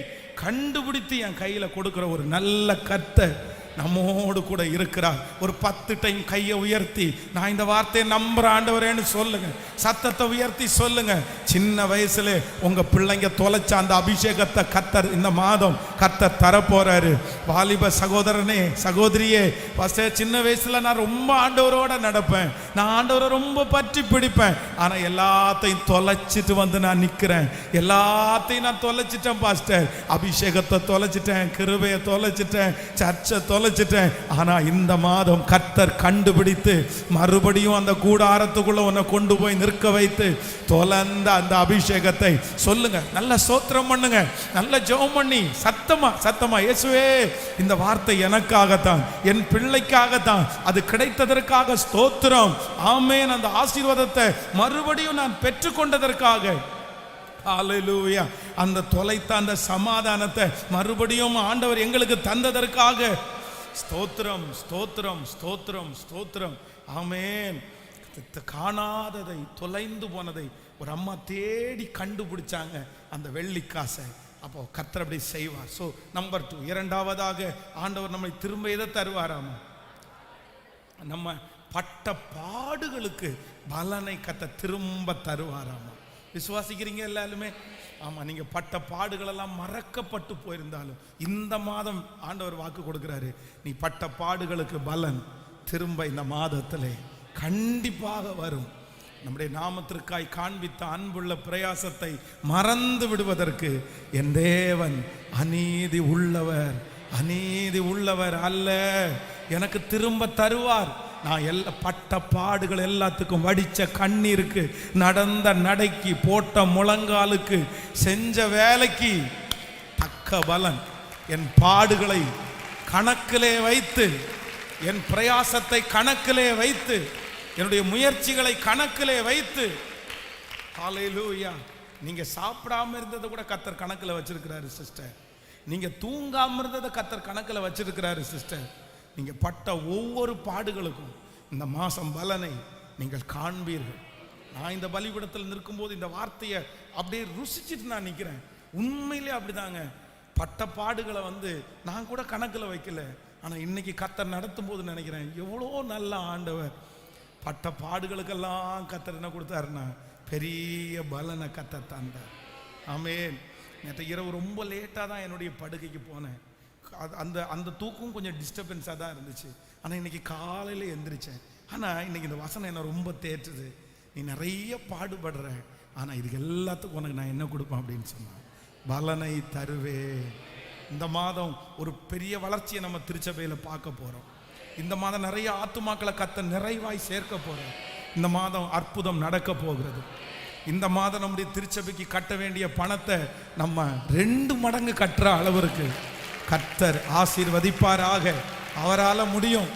கண்டுபிடித்து என் கையில கொடுக்கிற ஒரு நல்ல கர்த்தர் நம்மோடு கூட இருக்கிறார். ஒரு 10 டைம் கையை உயர்த்தி நான் இந்த வார்த்தையை நம்புற ஆண்டவரேன்னு சொல்லுங்க. சத்தத்தை உயர்த்தி சொல்லுங்க. சின்ன வயசுல உங்க பிள்ளைங்க தொலைச்ச அந்த அபிஷேகத்தை கர்த்தர் இந்த மாதம் கர்த்தர் தரப்போறாரு. வாலிப சகோதரனே, சகோதரியே, சின்ன வயசுல நான் ரொம்ப ஆண்டவரோட நடப்பேன், நான் ஆண்டவரை ரொம்ப பற்றி பிடிப்பேன். ஆனா எல்லாத்தையும் தொலைச்சிட்டு வந்து நான் நிக்கிறேன். எல்லாத்தையும் நான் தொலைச்சிட்டேன் பாஸ்டர். அபிஷேகத்தை தொலைச்சிட்டேன், கிருபையை தொலைச்சிட்டேன், சர்ச்சை தொலைச்சிட்டேன். ஆனா இந்த மாதம் கர்த்தர் கண்டுபிடித்து மறுபடியும் அந்த கூடாரத்துக்குள்ள உன்னை கொண்டு போய் நிற்க வைத்து தொலைந்த அந்த அபிஷேகத்தை சொல்லுங்க. நல்ல ஸ்தோத்திரம் பண்ணுங்க, நல்ல ஜெபம் பண்ணி சத்தமா இயேசுவே, இந்த வார்த்தை எனக்காகத்தான், என் பிள்ளைக்காகத்தான், அது கிடைத்ததற்காக ஸ்தோத்திரம். ஆமென். அந்த ஆசீர்வாதத்தை மறுபடியும் நான் பெற்றுக்கொண்டதற்காக ஹalleluya. அந்த தொலைத்த அந்த சமாதானத்தை மறுபடியும் ஆண்டவர் எங்களுக்கு தந்ததற்காக ஸ்தோத்திரம், ஸ்தோத்திரம், ஸ்தோத்திரம், ஸ்தோத்திரம். ஆமென். காணாததை, தொலைந்து போனதை ஒரு அம்மா தேடி கண்டுபிடிச்சாங்க, அந்த வெள்ளி காசை. அப்போ கர்த்தர் அப்படி செய்வார். ஸோ நம்பர் 2, இரண்டாவதாக ஆண்டவர் நம்மை திரும்ப எதை தருவாராமா, நம்ம பட்ட பாடுகளுக்கு பலனை கர்த்தர் திரும்ப தருவாராமா. விசுவாசிக்கிறீங்க எல்லாருமே? ஆமா. நீங்க பட்ட பாடுகள் எல்லாம் மறக்கப்பட்டு போயிருந்தாலும் இந்த மாதம் ஆண்டவர் வாக்கு கொடுக்கிறாரு, நீ பட்ட பாடுகளுக்கு பலன் திரும்ப இந்த மாதத்திலே கண்டிப்பாக வரும். நம்முடைய நாமத்திற்காய் காண்பித்த அன்புள்ள பிரயாசத்தை மறந்து விடுவதற்கு என் தேவன் அநீதி உள்ளவர் அல்ல, எனக்கு திரும்ப தருவார். நான் பட்ட பாடுகள் எல்லாத்துக்கும், வடிச்ச கண்ணீருக்கு, நடந்த நடைக்கு, போட்ட முழங்காலுக்கு, செஞ்ச வேலைக்கு தக்க பலன் என் பாடுகளை கணக்கிலே வைத்து, என் பிரயாசத்தை கணக்கிலே வைத்து, என்னுடைய முயற்சிகளை கணக்கிலே வைத்து, ஹalleluya. நீங்க சாப்பிடாம இருந்ததை கூட கர்த்தர் கணக்கில் வச்சிருக்கிறாரு சிஸ்டர். நீங்க தூங்காம இருந்ததை கர்த்தர் கணக்கில் வச்சிருக்கிறாரு சிஸ்டர். நீங்க பட்ட ஒவ்வொரு பாடுகளுக்கும் இந்த மாசம் பலனை நீங்கள் காண்பீர்கள். நான் இந்த பலிபீடத்தில் நிற்கும்போது இந்த வார்த்தையை அப்படியே ருசிச்சுட்டு நான் நிற்கிறேன். உண்மையிலே அப்படிதாங்க. பட்ட பாடுகளை நான் கூட கணக்கில் வைக்கல, ஆனால் இன்னைக்கு கர்த்தர் நடத்தும் போது நினைக்கிறேன், எவ்வளோ நல்ல ஆண்டவர். பட்ட பாடுகளுக்கெல்லாம் கர்த்தர் என்ன கொடுத்தாருன்னா பெரிய பலனை கர்த்தர் தந்தார். ஆமென். நேற்று இரவு ரொம்ப லேட்டாக தான் என்னுடைய படுக்கைக்கு போனேன். அந்த தூக்கம் கொஞ்சம் டிஸ்டர்பன்ஸாக தான் இருந்துச்சு. ஆனால் இன்னைக்கு காலையில் எந்திரிச்சேன். ஆனால் இன்னைக்கு இந்த வசனம் என்னை ரொம்ப தேற்றுது. நீ நிறைய பாடுபடுற, ஆனா இதுக்கு எல்லாத்துக்கும் உனக்கு நான் என்ன கொடுப்பேன் அப்படின்னு சொன்னான், பலனை தருவே. இந்த மாதம் ஒரு பெரிய வளர்ச்சியை நம்ம திருச்சபையில பார்க்க போறோம். இந்த மாதம் நிறைய ஆத்துமாக்களை கர்த்தர் நிறைவாய் சேர்க்க போறோம். இந்த மாதம் அற்புதம் நடக்க போகிறது. இந்த மாதம் நம்முடைய திருச்சபைக்கு கட்ட வேண்டிய பணத்தை நம்ம 2 மடங்கு கட்டுற அளவிற்கு கர்த்தர் ஆசீர்வதிப்பாராக. அவரால முடியும்,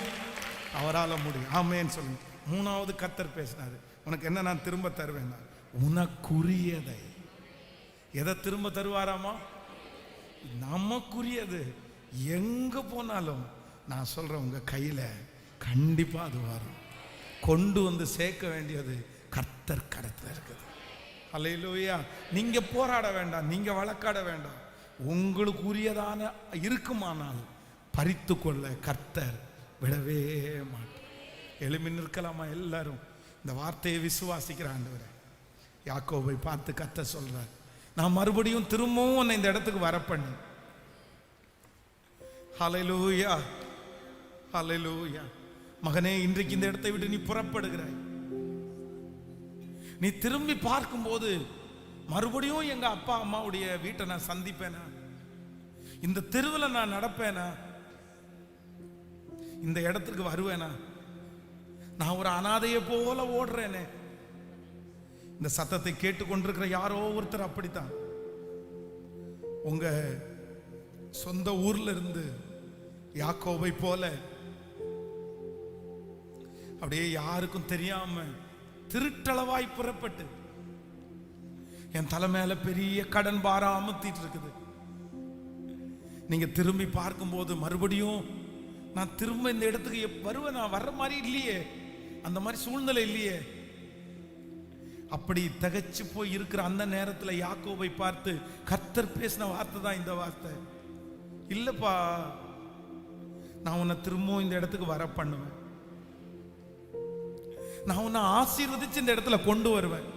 அவரால முடியும். ஆமென் சொல்லுங்க. 3வது கர்த்தர் பேசினாரு, உனக்கு என்ன நான் திரும்ப தருவேன், உனக்குரியதை. எதை திரும்ப தருவாராமா? நமக்குரியது. எங்க போனாலும் நான் சொல்றேன், உங்க கையில கண்டிப்பா அது வரும். கொண்டு வந்து சேர்க்க வேண்டியது கர்த்தர் கரத்துல இருக்குது. அல்லேலூயா. நீங்க போராட வேண்டாம், நீங்க வழக்காட வேண்டாம். உங்களுக்கு உரியதான இருக்குமானால் பறித்து கொள்ள கர்த்தர் விடவே மாட்டார். எழுப்பி நிற்கலாமா எல்லாரும்? இந்த வார்த்தையை விசுவாசிக்கிற ஆண்டவரே, யாக்கோபை பார்த்து கர்த்தர் சொல்றார், நான் மறுபடியும் திரும்பவும் உன்னை இந்த இடத்துக்கு வரப்பண்ணி. ஹல்லேலூயா, ஹல்லேலூயா. மகனே, இன்றைக்கு இந்த இடத்தை விட்டு நீ புறப்படுகிறாய். நீ திரும்பி பார்க்கும்போது மறுபடியும் எங்க அப்பா அம்மாவுடைய வீட்டை நான் சந்திப்பேனா? இந்த தெருவில் நான் நடப்பேனா? இந்த இடத்துக்கு வருவேனா? நான் ஒரு அனாதையை போல ஓடுறேனே. இந்த சத்தத்தை கேட்டுக்கொண்டிருக்கிற யாரோ ஒருத்தர் அப்படித்தான். உங்க சொந்த ஊர்ல இருந்து யாக்கோபை போல அப்படியே யாருக்கும் தெரியாம திருட்டளவாய் புறப்பட்டு என் தலை மேல பெரிய கடன் பாரம் அமுத்திட்டு இருக்குது. நீங்க திரும்பி பார்க்கும்போது மறுபடியும் நான் திரும்ப இந்த இடத்துக்கு வருவேன், நான் வர்ற மாதிரி இல்லையே, அந்த மாதிரி சூழ்நிலை இல்லையே. அப்படி தகச்சு போய் இருக்கிற அந்த நேரத்தில் யாக்கோபை பார்த்து கர்த்தர் பேசின வார்த்தை தான் இந்த வார்த்தை. இல்லப்பா, நான் உன்னை திரும்பவும் இந்த இடத்துக்கு வர பண்ணுவேன். நான் உன்னை ஆசீர்வதிச்சு இந்த இடத்துல கொண்டு வருவேன்.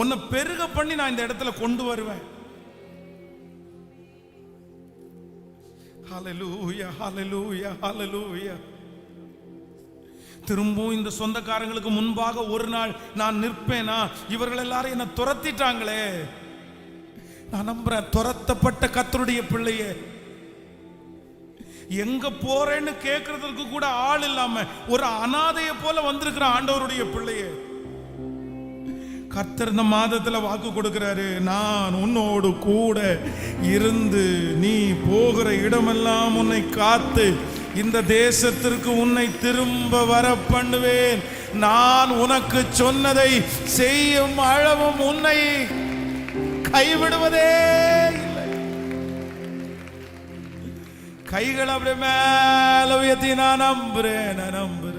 உன்னை பெருக பண்ணி நான் இந்த இடத்துல கொண்டு வருவேன். ஹல்லேலூயா, ஹல்லேலூயா, ஹல்லேலூயா. திரும்பவும் இந்த சொந்தக்காரங்களுக்கு முன்பாக ஒரு நாள் நான் நிற்பேனா? இவர்கள் எல்லாரும் என்ன துரத்திட்டாங்களே. நான் நம்புறேன், துரத்தப்பட்ட கர்த்தருடைய பிள்ளையே, எங்க போறேன்னு கேட்கறதுக்கு கூட ஆள் இல்லாம ஒரு அனாதையை போல வந்திருக்கிற ஆண்டவருடைய பிள்ளையே, கர்த்தர் இந்த மாதத்துல வாக்கு கொடுக்கிறாரு, நான் உன்னோடு கூட இருந்து நீ போகிற இடமெல்லாம் உன்னை காத்து இந்த தேசத்திற்கு உன்னை திரும்ப வர பண்ணுவேன். நான் உனக்கு சொன்னதை செய்யும் அளவும் உன்னை கைவிடுவதே இல்லை. கைகள் அப்படி மேல உயர்த்தி நான் நம்புறேன், நான் நம்புறேன்.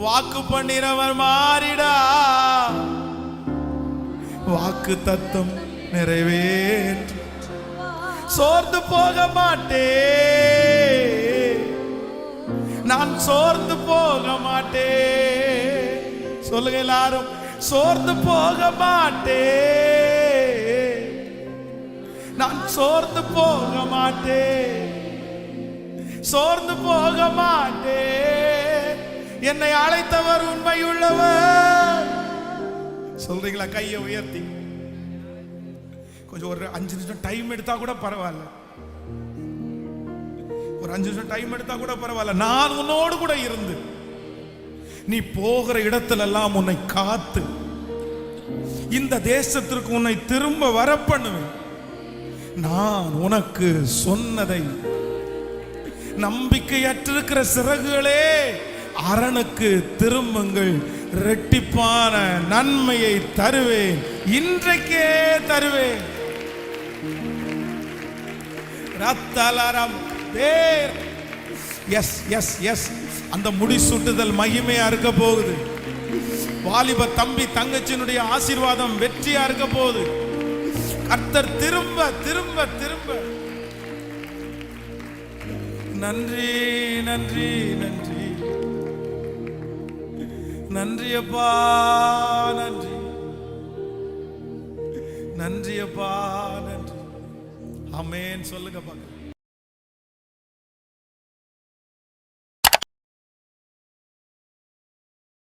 வாக்கு பண்ணினவர் மாறிடா, வாக்கு தத்தம் நிறைவேற்று. சோர்ந்து போக மாட்டேன், நான் சோர்ந்து போக மாட்டேன். சொல்லுங்க எல்லாரும், சோர்ந்து போக மாட்டேன், நான் சோர்ந்து போக மாட்டேன், சோர்ந்து போக மாட்டேன். என்னை அழைத்தவர் உண்மையுள்ளவர். சொல்றீங்களா? கையை உயர்த்தி கொஞ்சம் ஒரு 5 நிமிஷம் டைம் எடுத்தா கூட பரவாயில்ல, ஒரு 5 நிமிஷம் டைம் எடுத்தா கூட பரவாயில்ல. நான் உன்னோடு கூட இருந்து நீ போகிற இடத்துல எல்லாம் உன்னை காத்து இந்த தேசத்திற்கு உன்னை திரும்ப வர பண்ணுவேன். நான் உனக்கு சொன்னதை, நம்பிக்கையற்றிருக்கிற சிறகுகளே அரணுக்கு திரும்புங்கள், இரட்டிப்பான நன்மையை தருவேன், இன்றைக்கே தருவேன். ரத்தலரம் பேர். எஸ் எஸ் எஸ், அந்த முடிசூட்டுதல் மகிமையா இருக்க போகுது. வாலிப தம்பி தங்கச்சியினுடைய ஆசீர்வாதம் வெற்றியா இருக்க போகுது. கர்த்தர் திரும்ப திரும்ப திரும்ப. நன்றி நன்றி நன்றி நன்றி அப்பா, நன்றி நன்றி அப்பா, நன்றி. ஆமென் சொல்லுங்க பாக்க.